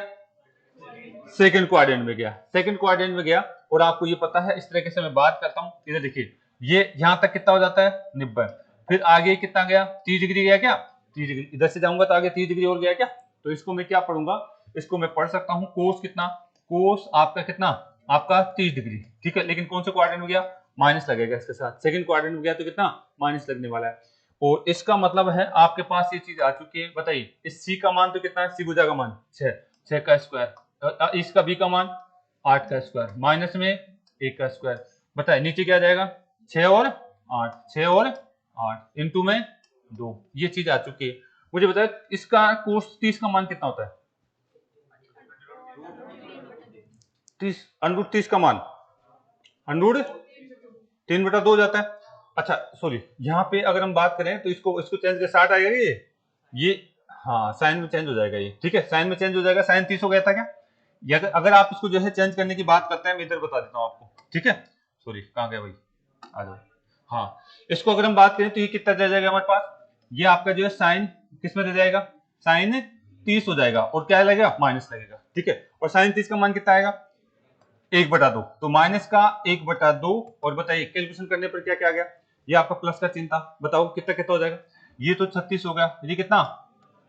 सेकंड क्वाड्रेंट में गया, सेकंड क्वाड्रेंट में गया। और आपको ये पता है इस तरीके से मैं बात करता हूं, इधर देखिए ये यहां तक कितना हो जाता है 90, फिर आगे कितना गया 30 डिग्री गया क्या, 30 डिग्री, इधर से जाऊंगा तो आगे 30 डिग्री और गया क्या, तो इसको मैं क्या पढ़ूंगा, इसको मैं पढ़ सकता हूं कोस कितना, कोस आपका कितना, आपका 30 डिग्री, ठीक है, लेकिन कौन से क्वाड्रेंट में गया, माइनस लगेगा इसके साथ, सेकंड क्वाड्रेंट में गया तो कितना माइनस लगने वाला है। और इसका मतलब है आपके पास ये चीज आ चुकी है, बताइए इस सी का मान तो कितना है, सी भुजा का मान 6, 6 का स्क्वायर, इसका बी का मान 8 का स्क्वायर, माइनस में 1 का स्क्वायर, बताइए नीचे क्या आ जाएगा 6 और 8, 6 और 8 इंटू में 2, ये चीज आ चुकी है। मुझे बताए इसका कोस 30 का मान कितना होता है, 30 √30 का मान √3/2 हो जाता है। अच्छा सॉरी, यहाँ पे अगर हम बात करें तो इसको इसको चेंज कर 60 आएगा ये हाँ साइन में चेंज हो जाएगा ये, ठीक है, साइन में चेंज हो जाएगा, साइन 30 हो गया था क्या, ये अगर आप इसको जो है चेंज करने की बात करते हैं, मैं इधर बता देता हूँ आपको, ठीक है, सॉरी कहाँ गया भाई, आ जाओ। हाँ इसको अगर हम बात करें तो ये कितना रह जाएगा हमारे पास, ये आपका जो है साइन किस में रह जाएगा, साइन 30 हो जाएगा, और क्या लगेगा माइनस लगेगा, ठीक है, और साइन 30 का मान कितना आएगा 1/2, तो माइनस का 1/2, और बताइए कैलकुलेशन करने पर क्या क्या आ गया, ये आपका प्लस का चिन्ह था, बताओ कितना कितना हो जाएगा, ये तो 36 हो गया, ये कितना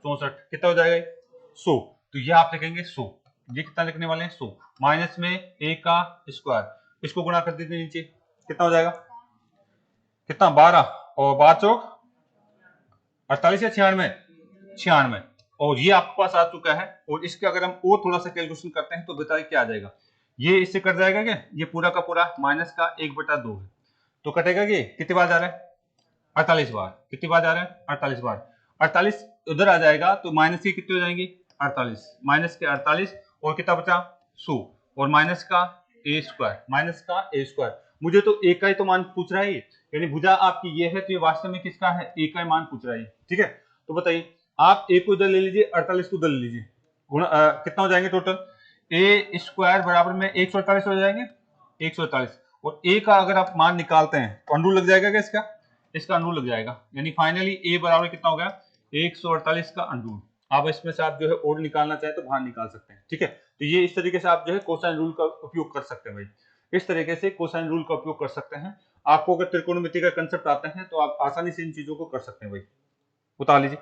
64, कितना हो जाएगा 100, तो ये आप लिखेंगे 100, ये कितना लिखने वाले हैं 100, माइनस में a का स्क्वायर, इसको गुणा कर दीजिए नीचे, कितना हो जाएगा, कितना 12 और 12 चौक 48 या 96, 96, और ये आपके पास आ चुका है। और इसके अगर हम और थोड़ा सा कैलकुलेशन करते हैं तो बताइए क्या आ जाएगा, ये इससे कट जाएगा क्या, ये पूरा का पूरा माइनस का 1/2 है, तो कटेगा कि कितनी बार जा रहा है 48 बार, कितनी बार जा रहा है 48 बार, 48 उधर आ जाएगा तो माइनस की कितनी हो जाएंगी 48, माइनस के 48, और कितना बचा 100, और माइनस का a स्क्वायर, माइनस का a स्क्वायर, मुझे तो a का ही तो मान पूछ रहा है, यानी भुजा आपकी ये है तो ये वास्तव में किसका है, a का मान पूछ रहा है, ठीक है। तो बताइए आप a को इधर ले लीजिए, 48 को उधर ले लीजिए, कितना हो जाएंगे टोटल, a स्क्वायर बराबर में 148 हो जाएंगे, 148, और a का अगर आप मान निकालते हैं तो अंडू लग जाएगा क्या इसका, इसका अंडू लग जाएगा, यानी फाइनली a बराबर कितना हो गया 148 का अंडू। आप इसमें से आप जो है और निकालना चाहे तो बाहर निकाल सकते हैं, ठीक है, तो ये इस तरीके से आप जो है कोसाइन रूल का उपयोग कर सकते हैं भाई, इस तरीके से कोसाइन रूल का उपयोग कर सकते हैं। आपको अगर त्रिकोणमिति का कंसेप्ट आता है तो आप आसानी से इन चीजों को कर सकते हैं भाई, बता लीजिए।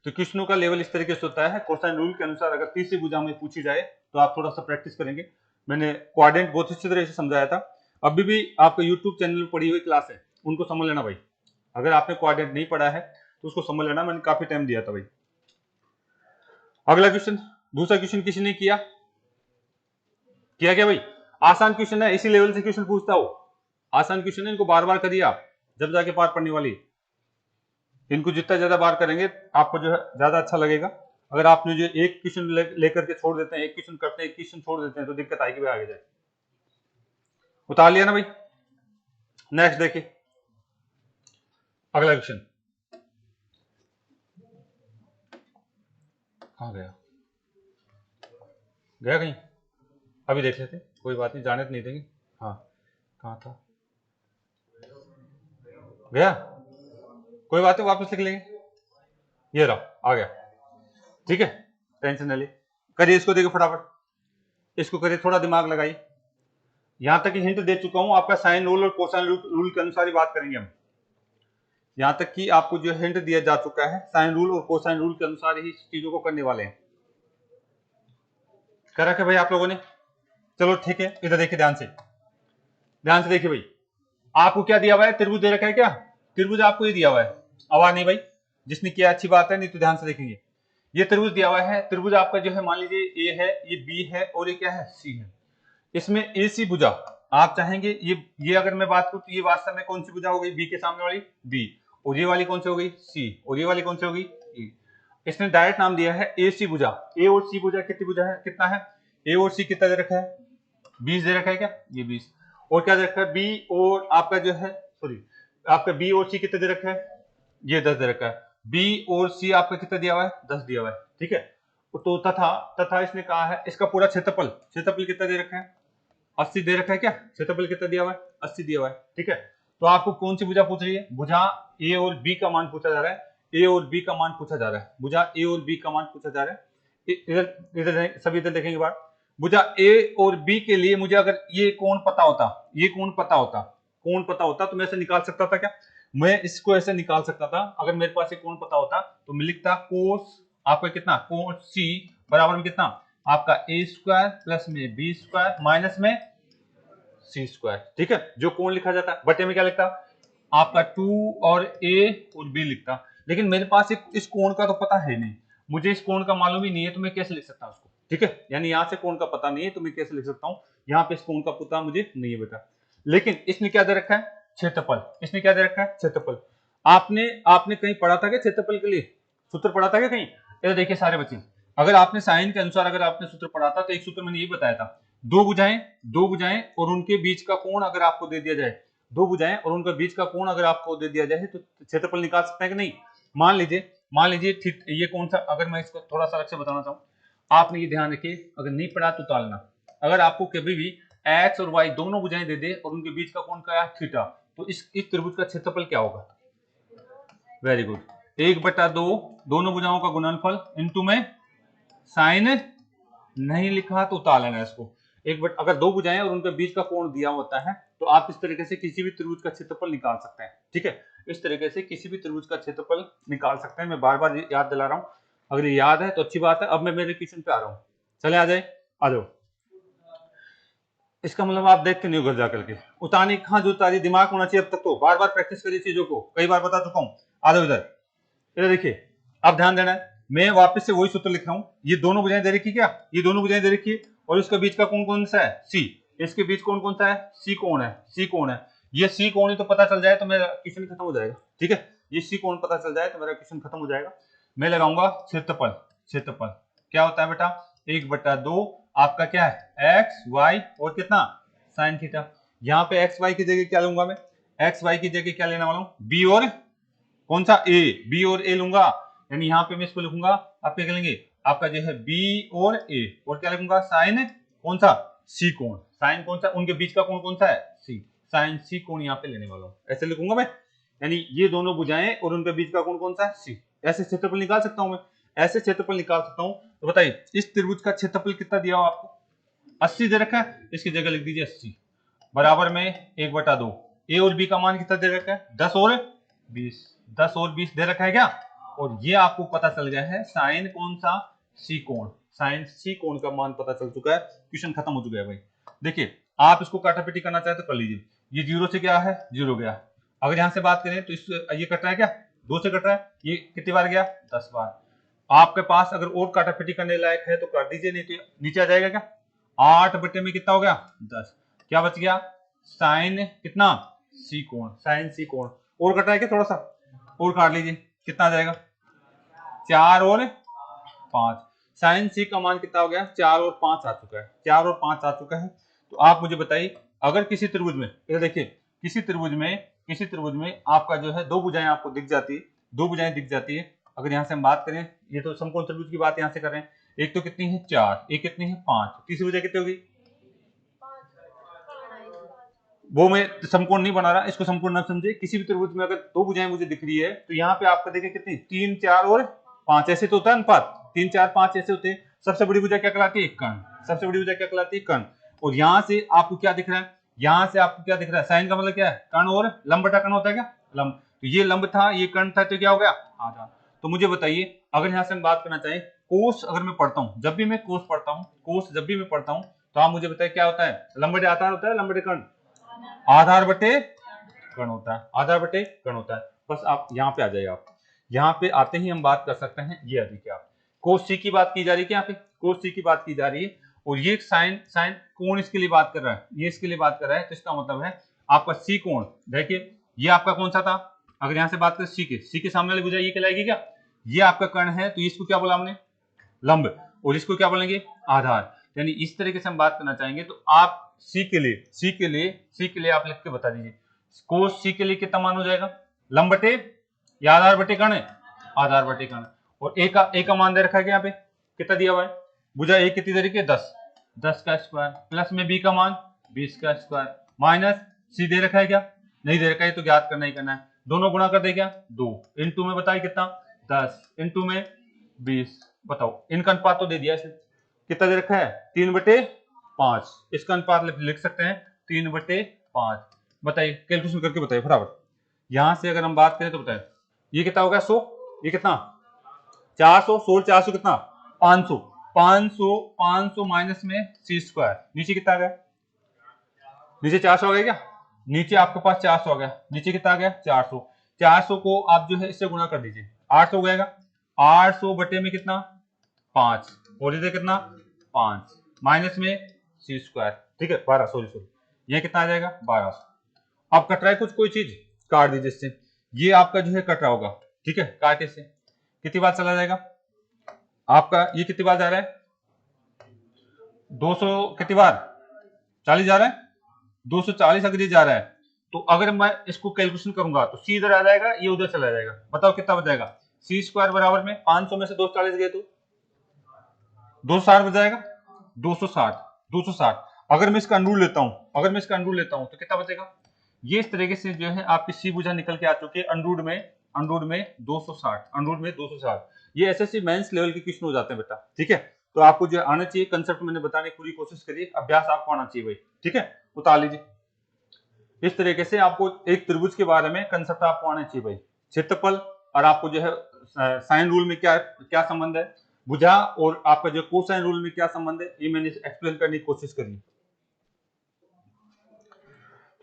तो क्वेश्चनों का लेवल इस तरीके से होता है, कोसाइन रूल के अनुसार अगर तीसरी भुजा में पूछी जाए तो आप थोड़ा सा प्रैक्टिस करेंगे, मैंने क्वाड्रेंट बहुत अच्छी तरह से समझाया था, अभी भी आपका यूट्यूब चैनल पर पड़ी हुई क्लास है, उनको समझ लेना भाई, अगर आपने क्वाड्रेंट नहीं पढ़ा है तो उसको समझ लेना, मैंने काफी टाइम दिया था भाई। अगला क्वेश्चन, दूसरा क्वेश्चन किसी ने किया क्या भाई, आसान क्वेश्चन है, इसी लेवल से क्वेश्चन पूछता हो, आसान क्वेश्चन है, इनको बार बार करिए आप, जब जाके पार पड़ने वाली, इनको जितना ज्यादा बार करेंगे आपको जो है ज्यादा अच्छा लगेगा। अगर आपने जो एक क्वेश्चन लेकर के छोड़ देते हैं, एक क्वेश्चन करते हैं, एक क्वेश्चन छोड़ देते हैं तो दिक्कत आएगी भाई, आगे जाए। उतार लिया ना भाई, नेक्स्ट देखिए अगला क्वेश्चन, कहां गया, गया कहीं, अभी देख लेते, कोई बात नहीं, जाने तो नहीं देंगे। हाँ, कहाँ था, गया, कोई बात नहीं, वापस लिख लेंगे। ये रहा, आ गया, ठीक है, टेंशन नहीं ली। करिए इसको, देखिए फटाफट, इसको करिए, थोड़ा दिमाग लगाइए। यहां तक हिंट दे चुका हूं, आपका साइन रूल और कोसाइन रूल के अनुसार ही बात करेंगे हम। यहां तक कि आपको जो हिंट दिया जा चुका है, साइन रूल और कोसाइन रूल के अनुसार ही चीजों को करने वाले हैं। कर रखे भाई आप लोगों ने? चलो ठीक है, इधर देखिए, ध्यान से देखिए भाई, आपको क्या दिया हुआ है, त्रिभुज दे रखा है क्या, त्रिभुज आपको ये दिया हुआ है। आवाज नहीं भाई, जिसने किया अच्छी बात है, नहीं तो ध्यान से देखेंगे। ये त्रिभुज दिया हुआ है, त्रिभुज आपका जो है, मान लीजिए ए है, ये बी है, और ये क्या है, सी है। इसमें ए सी भुजा आप चाहेंगे, ये अगर मैं बात करूं तो ये वास्तव में कौन सी भुजा हो गई, बी के सामने वाली बी, और ये वाली कौन सी हो गई, सी, और ये वाली कौन सी हो गई, ई। इसने डायरेक्ट नाम दिया है ए सी भुजा। ए और सी भुजा कितनी भुजा है, कितना है, ए और सी कितना दे रखा है, 20 दे रखा है क्या, ये 20, और क्या दे रखा है, बी और आपका जो है, सॉरी, आपका बी और सी कितना दे रखा है, ये 10 दे रखा है। बी और सी आपका कितना दिया हुआ है, 10 दिया हुआ है, ठीक है। तो तथा इसने कहा है इसका पूरा क्षेत्रफल कितना दे रखा है, 80 दे रखा है क्या, क्षेत्रफल कितना दिया हुआ है, 80 दिया हुआ है, ठीक है। तो आपको कौन सी भुजा पूछ रही है, भुजा ए और बी का मान पूछा जा रहा है, ए और बी का मान पूछा जा रहा है, भुजा ए और बी का मान पूछा जा रहा है। इधर इधर सभी इधर देखेंगे बात, भुजा ए और बी के लिए मुझे अगर ये कोण पता होता तो मैं ऐसे निकाल सकता था क्या, मैं इसको ऐसे निकाल सकता था। अगर मेरे पास एक कोण पता होता तो मैं लिखता कोस आपका कितना, कोस सी बराबर में कितना, आपका ए स्क्वायर प्लस में बी स्क्वायर माइनस में सी स्क्वायर, ठीक है। जो कोण लिखा जाता है बटे में क्या लिखता, आपका 2 और ए और बी लिखता। लेकिन मेरे पास इस कोण का तो पता है नहीं, मुझे इस कोण का मालूम ही नहीं है, तो मैं कैसे लिख सकता हूं उसको, ठीक है। यानी यहां से कोण का पता नहीं है तो मैं कैसे लिख सकता हूं, यहाँ पे इस कोण का पता मुझे नहीं है बेटा। लेकिन इसने क्या दे रखा है, क्षेत्रफल, इसने क्या दे रखा है, क्षेत्रफल। आपने कहीं पढ़ा था क्या क्षेत्रफल के लिए, सूत्र पढ़ा था क्या कहीं, ये देखिए सारे बच्चे, अगर आपने साइन के अनुसार अगर आपने सूत्र पढ़ा था तो एक सूत्र मैंने ये बताया था, दो भुजाएं और उनके बीच का कोण अगर आपको दे दिया जाए, दो भुजाएं और उनके बीच का कोण अगर आपको दे दिया जाए तो क्षेत्रफल निकाल सकते हैं कि नहीं। मान लीजिए ठीक, ये कौन सा, अगर मैं इसको थोड़ा सा अलग से बताना चाहूँ, आपने ये ध्यान रखिए, अगर नहीं पढ़ा तो टालना। अगर आपको कभी भी एक्स और वाई दोनों भुजाएं दे दे और उनके बीच का कोण क्या है, थीटा, तो इस त्रिभुज का क्षेत्रफल क्या होगा, वेरी गुड, 1/2 दोनों भुजाओं का गुणनफल इनटू में साइन, नहीं लिखा तो उतार लेना इसको, अगर दो भुजाएं और उनके बीच का कोण दिया होता है तो आप इस तरीके से किसी भी त्रिभुज का क्षेत्रफल निकाल सकते हैं, ठीक है। इस तरीके से किसी भी त्रिभुज का क्षेत्रफल निकाल सकते हैं। मैं बार बार याद दिला रहा हूं, अगर ये याद है तो अच्छी बात है। अब मैं मेरे क्वेश्चन पे आ रहा हूं, चले आ जाओ। इसका मतलब आप देख के नहीं, घर जाकर के उतारने कहां जो उतारी, दिमाग होना चाहिए। अब तक तो बार बार प्रैक्टिस करिए चीजों को, कई बार बता चुका हूं। आ जाओ इधर, इधर देखिए, अब ध्यान देना है, मैं वापस से वही सूत्र लिख रहा हूं। ये दोनों भुजाएं दे रखी, क्या ये दोनों भुजाएं दे रखी है, और इसके बीच का कोण कौन सा है, सी, इसके बीच कोण कौन सा है, सी कोण है, सी कोण है। ये सी कोण ही तो पता चल जाए तो मेरा क्वेश्चन खत्म हो जाएगा, ठीक है। ये सी कोण पता चल जाए तो मेरा क्वेश्चन खत्म हो जाएगा। मैं लगाऊंगा क्षेत्रफल क्या होता है बेटा, 1/2 आपका क्या है, एक्स वाई और कितना साइन थीटा। यहाँ पे एक्स वाई की जगह क्या लूंगा मैं, एक्स वाई की जगह क्या लेने वाला हूँ, बी और कौन सा, ए, बी और ए लूंगा। यानी यहाँ पे मैं इसको लिखूंगा, आप क्या करेंगे, आपका जो है बी और ए, और क्या लिखूंगा, साइन कौन सा, सी कोण, साइन कौन सा, उनके बीच का कोण कौन सा है, सी, साइन सी कोण यहाँ पे लेने वाला हूँ, ऐसे लिखूंगा मैं। यानी ये दोनों भुजाएं और उनके बीच का कोण कौन सा है, सी। ऐसे क्षेत्रफल निकाल सकता हूं मैं, ऐसे क्षेत्रफल निकाल सकता हूं। तो बताइए इस त्रिभुज का क्षेत्रफल कितना दिया हो आपको, 80 दे रखा है, इसकी जगह लिख दीजिए 80 बराबर में 1/2। ए और बी का मान कितना दे रखा है, 10 और 20, 10 और 20 दे रखा है क्या, और ये आपको पता चल गया है साइन कौन सा, सी कोण, साइन सी कोण का मान पता चल चुका है, क्वेश्चन खत्म हो चुका है भाई। देखिए आप इसको काटापीटी करना चाहे तो कर लीजिए, ये 0 से क्या है, 0 गया। अगर यहां से बात करें तो ये कट रहा है क्या, 2 से कट रहा है, ये कितनी बार गया, 10 बार। आपके पास अगर और काटापीटी करने लायक है तो कर दीजिए, नहीं तो नीचे आ जाएगा क्या, 8 बटे में कितना हो गया, 10, क्या बच गया, साइन कितना, सी कोण, साइन सी कोण। और कट रहा है क्या, थोड़ा सा और काट लीजिए, कितना आ जाएगा, 4 और 5, साइन सी का मान कितना हो गया, 4 और 5 आ चुका है, 4 और 5 आ चुका है। तो आप मुझे बताइए, अगर किसी त्रिभुज में, इधर देखिए, किसी त्रिभुज में आपका जो है दो भुजाएं आपको दिख जाती है, दो भुजाएं दिख जाती है। अगर यहाँ से हम बात करें, ये तो समकोण त्रिभुज की बात यहाँ से कर रहे हैं, एक तो कितनी है 4, एक कितनी है 5, तीसरी भुजा कितनी होगी वो मैं समकोण नहीं बना रहा, इसको समकोण न समझे। किसी भी त्रिभुज में अगर दो भुजाएं मुझे दिख रही है तो यहाँ पे आपका देखिए कितनी, 3, 4 और 5 ऐसे तो होता है अनुपात, 3, 4, 5 ऐसे होते हैं। सबसे बड़ी भुजा क्या कहलाती है, एक कर्ण। सबसे बड़ी भुजा क्या कहलाती है, कर्ण। और यहाँ से आपको क्या दिख रहा है, यहाँ से आपको क्या दिख रहा है, साइन का मतलब क्या है, कर्ण और लंब बटा कर्ण होता है क्या, लंब। तो ये लंब था, ये कर्ण था, तो क्या हो गया, आधा। तो मुझे बताइए, अगर यहाँ से हम बात करना चाहें, कोस अगर मैं पढ़ता हूँ, जब भी मैं कोस पढ़ता हूँ, कोस जब भी मैं पढ़ता हूँ, तो आप मुझे बताइए क्या होता है, लंब बटे आधार होता है, लंब बटे कर्ण, आधार बटे कर्ण होता है, आधार बटे कर्ण होता है। बस आप यहाँ पे आ जाइए, आप यहाँ पे आते ही हम बात कर सकते हैं, ये देखिए आप कोस सी की बात की जा रही है, यहाँ पे कोस सी की बात की जा रही है, और ये साइन साइन कोण इसके लिए बात कर रहा है, ये इसके लिए बात कर रहा है, तो इसका मतलब है आपका सी कोण। देखिए ये आपका कौन सा था, अगर यहाँ से बात करें सी के सामने वाली भुजा ये कहलाएगी क्या, ये आपका कर्ण है, तो इसको क्या बोला हमने, लंब, और इसको क्या बोलेंगे, आधार। यानी इस तरीके से हम बात करना चाहेंगे, तो आप सी के लिए आप लिख के बता दीजिए, कोस सी के लिए कितना मान हो जाएगा, लंब बटे या आधार बटे कर्ण है, आधार बटे कर्ण। और ए का मान दे रखा है यहाँ पे, कितना दिया हुआ है, भुजा ए कितनी तरीके 10, 10 का स्क्वायर, प्लस में बी का मान 20 का स्क्वायर, माइनस सी दे रखा है क्या, नहीं दे रखा है, तो ज्ञात करना ही करना है। दोनों गुणा कर दे क्या, 2 इंटू में बताइए कितना, 10 इंटू में 20, बताओ इनका अनुपात तो दे दिया इसे, कितना दे रखा है, 3/5, इसका अनुपात लिख सकते हैं 3/5। बताइए कैलकुलेशन करके बताइए फटाफट। यहां से अगर हम बात करें तो बताइए ये कितना होगा 100, ये कितना 400, 16 400 कितना 500, 500 माइनस में सी स्क्वायर, नीचे कितना आ गया, नीचे 400 आ गया क्या, नीचे आपके पास 400 आ गया, नीचे कितना आ गया 400, 400 को आप जो है इससे गुणा कर दीजिए, 800 हो जाएगा, 800 बटे में कितना 5, और इधर कितना 5, माइनस में सी स्क्वायर, ठीक है 12, सॉरी ये कितना आ जाएगा 1200। अब कट रहा है कुछ कोई चीज, काट दीजिए इससे, ये आपका जो है कट रहा होगा, ठीक है, काटे से कितनी बार चला जाएगा आपका, ये कितनी बार जा रहा है 200, कितनी बार 40 जा रहा है, 240 अगर ये जा रहा है, तो अगर मैं इसको कैलकुलेशन करूंगा तो सी इधर आ जाएगा, ये उधर चला जाएगा, बताओ कितना बचाएगा, सी स्क्वायर बराबर में 500 में से 240 गए तो 260 बच जाएगा, 260। अगर मैं इसका अंडर लेता हूं, तो कितना बचेगा, ये इस तरीके से जो है आपकी सी भुजा निकल के आ चुकी है अंडर में 260, ये एसएससी मेंस लेवल के क्वेश्चन हो जाते हैं बेटा, ठीक है। तो आपको जो आना चाहिए कंसेप्ट मैंने बताने की पूरी कोशिश करी, अभ्यास आपको आना चाहिए भाई, ठीक है, उतार लीजिए। इस तरीके से आपको एक त्रिभुज के बारे में कंसेप्ट आपको आना चाहिए भाई, क्षेत्रफल और आपको जो है साइन रूल में क्या क्या संबंध है, भुजा और आपका जो कोसाइन रूल में क्या संबंध है, ये मैंने एक्सप्लेन करने की कोशिश करी।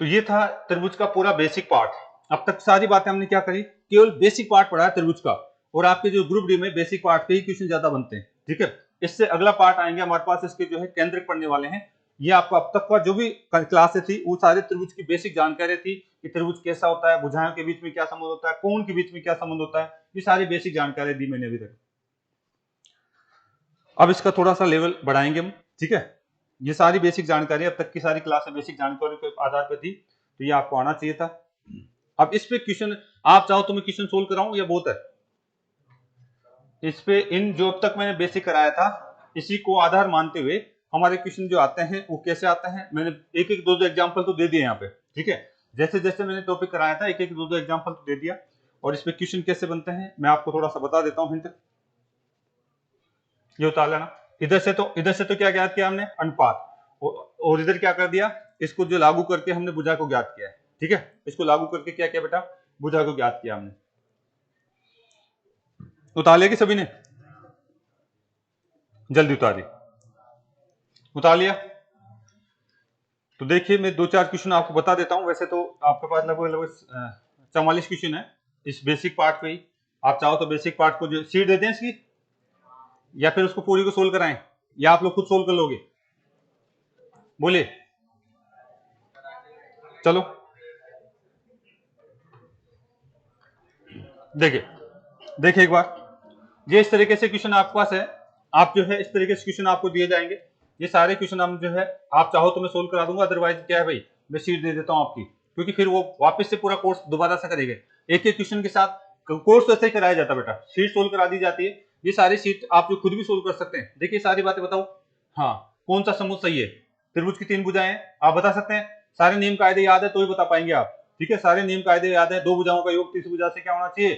तो ये था त्रिभुज का पूरा बेसिक पार्ट। अब तक सारी बातें हमने क्या करी, केवल बेसिक पार्ट पढ़ा है त्रिभुज का, और आपके जो ग्रुप डी में बेसिक पार्ट के ही क्वेश्चन ज्यादा बनते हैं, ठीक है। इससे अगला पार्ट आएंगे हमारे पास, इसके जो है केंद्रक पढ़ने वाले हैं। ये आपको अब तक का जो भी क्लासेस थी वो सारे त्रिभुज की बेसिक जानकारी थी कि त्रिभुज कैसा होता है, भुजाओं के बीच में क्या संबंध होता है, कोण के बीच में क्या संबंध होता है, ये सारी बेसिक जानकारी दी मैंने अभी तक। अब इसका थोड़ा सा लेवल बढ़ाएंगे हम, ठीक है। ये सारी बेसिक जानकारी अब तक की सारी क्लास में बेसिक जानकारी के आधार पर थी, तो ये आपको आना चाहिए था। अब इस पे क्वेश्चन आप चाहो तो मैं क्वेश्चन सोल्व कराऊं या बहुत है, इस पे इन जो अब तक मैंने बेसिक कराया था इसी को आधार मानते हुए हमारे क्वेश्चन जो आते हैं वो कैसे आते हैं, मैंने एक एक दो एग्जांपल तो दे दिए यहाँ पे, ठीक है। जैसे जैसे मैंने टॉपिक कराया था एक एक दो एग्जांपल तो दे दिया, और इस पे क्वेश्चन कैसे बनते हैं मैं आपको थोड़ा सा बता देता हूँ हिंट, ये उतार लेना। इधर से तो क्या ज्ञात किया हमने, अनुपात, और इधर क्या कर दिया, इसको जो लागू करके हमने भुजा को ज्ञात किया है, ठीक है। इसको लागू करके क्या किया बेटा, भुजा को ज्ञात किया हमने। उतार लिया कि सभी ने, जल्दी उतार लिया। तो देखिए मैं 2-4 क्वेश्चन आपको बता देता हूं, वैसे तो आपके पास लगभग 44 क्वेश्चन है इस बेसिक पार्ट पे ही। आप चाहो तो बेसिक पार्ट को जो सीट देते हैं इसकी, या फिर उसको पूरी को सोल्व कराएं, या आप लोग खुद सोल्व कर लोगे, बोलिए। चलो देखिए एक बार, ये इस तरीके से क्वेश्चन आपके पास है, आप जो है इस तरीके से क्वेश्चन आपको दिए जाएंगे। ये सारे क्वेश्चन हम जो है आप चाहो तो मैं सोल्व करा दूंगा, अदरवाइज क्या है भाई मैं सीट दे देता हूं आपकी, क्योंकि फिर वो वापस से पूरा कोर्स दोबारा से करेंगे। एक एक क्वेश्चन के साथ कोर्स वैसे ही कराया जाता है बेटा, सीट सोल्व करा दी जाती है। ये सारी सीट आप जो खुद भी सोल्व कर सकते हैं। देखिए सारी बातें बताओ, हाँ कौन सा समूह सही है, त्रिभुज की 3 भुजाएं आप बता सकते हैं, सारे नियम कायदे याद है तो ही बता पाएंगे आप, ठीक है। सारे नियम कायदे याद है, दो भुजाओं का योग तीसरी भुजा से क्या होना चाहिए,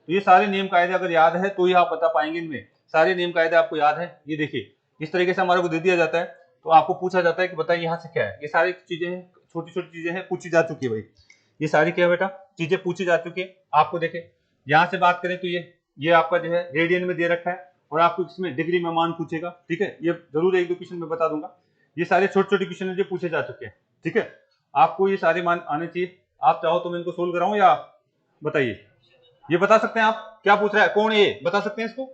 तो ये सारे नियम कायदे अगर याद है तो ही आप बता पाएंगे। इनमें सारे नियम कायदे आपको याद है। ये देखिए इस तरीके से हमारे को दे दिया जाता है, तो आपको पूछा जाता है कि बताइए यहाँ से क्या है। ये सारी चीजें हैं, छोटी छोटी चीजें हैं, पूछी जा चुकी है भाई। ये सारी क्या है बेटा, चीजें पूछी जा चुकी है। आपको देखे यहाँ से बात करें तो ये आपका जो है रेडियन में दे रखा है, और आपको इसमें डिग्री में मान पूछेगा, ठीक है। ये जरूर एक दो क्वेश्चन में बता दूंगा। ये सारे छोटे छोटे क्वेश्चन है जो पूछे जा चुके हैं, ठीक है। आपको ये सारे मान आने चाहिए। आप चाहो तो मैं इनको सोल्व कराऊं या बताइए, ये बता सकते हैं आप क्या पूछ रहा है, कौन ये बता सकते हैं इसको,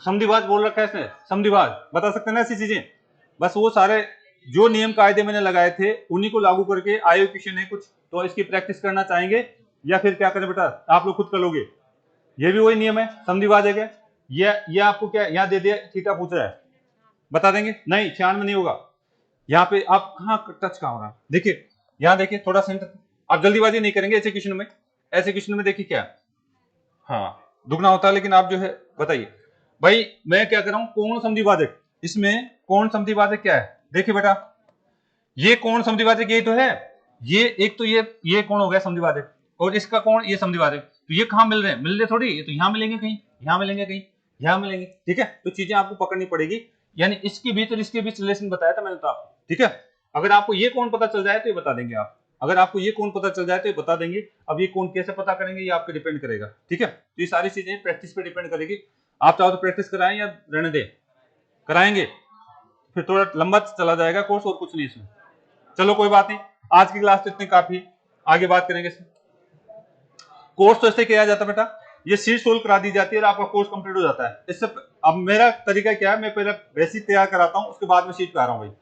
समद्विभाज बोल रखा है इसने, समद्विभाज बता सकते हैं ना ऐसी चीजें। बस वो सारे जो नियम कायदे मैंने लगाए थे उन्हीं को लागू करके आए क्वेश्चन है कुछ, तो इसकी प्रैक्टिस करना चाहेंगे या फिर क्या करें बेटा, आप लोग खुद कर लोगे। ये भी वही नियम है, समद्विभाज है क्या, ये आपको क्या यहाँ दे दिया, थीटा पूछ रहा है, बता देंगे नहीं 96 में नहीं होगा। यहाँ पे आप कहाँ टच कहाँ हो रहा है, देखिए यहाँ देखिए थोड़ा सेंटर, आप जल्दीबाजी नहीं करेंगे ऐसे क्वेश्चन में। ऐसे क्वेश्चन में देखिए क्या, हाँ दुगना होता है, लेकिन आप जो है बताइए भाई मैं क्या कर रहा हूँ, कोण समद्विभाजक, इसमें कोण समद्विभाजक क्या है, देखिए बेटा ये कोण समद्विभाजक ये तो है, ये एक तो ये कोण हो गया समद्विभाजक, और इसका कोण ये समद्विभाजक, तो ये कहाँ मिल रहे हैं, मिल रहे थोड़ी, ये तो यहाँ मिलेंगे कहीं, यहाँ मिलेंगे कहीं, यहाँ मिलेंगे, ठीक है। तो चीजें आपको पकड़नी पड़ेगी, यानी इसके बीच और इसके बीच रिलेशन बताया था मैंने तो आपको, ठीक है। अगर आपको ये कोण पता चल जाए तो ये बता देंगे आप, अगर आपको ये कोण पता चल जाए तो ये बता देंगे। अब ये कोण कैसे पता करेंगे ये आप पे डिपेंड करेगा, ठीक है। तो ये सारी चीजें प्रैक्टिस पे डिपेंड करेगी। आप चाहो तो प्रैक्टिस कराएं या रहने दें, कराएंगे फिर थोड़ा लंबा चला जाएगा कोर्स, और कुछ नहीं इसमें। चलो कोई बात नहीं, आज की क्लास तो इतनी काफी है, आगे बात करेंगे इसमें। कोर्स तो ऐसे किया जाता है बेटा, ये शीट सोल्व करा दी जाती है और आपका कोर्स कंप्लीट हो जाता है। इससे अब मेरा तरीका क्या है, मैं पहले बेसिक तैयार कराता हूँ, उसके बाद में शीट पे आ रहा हूँ भाई।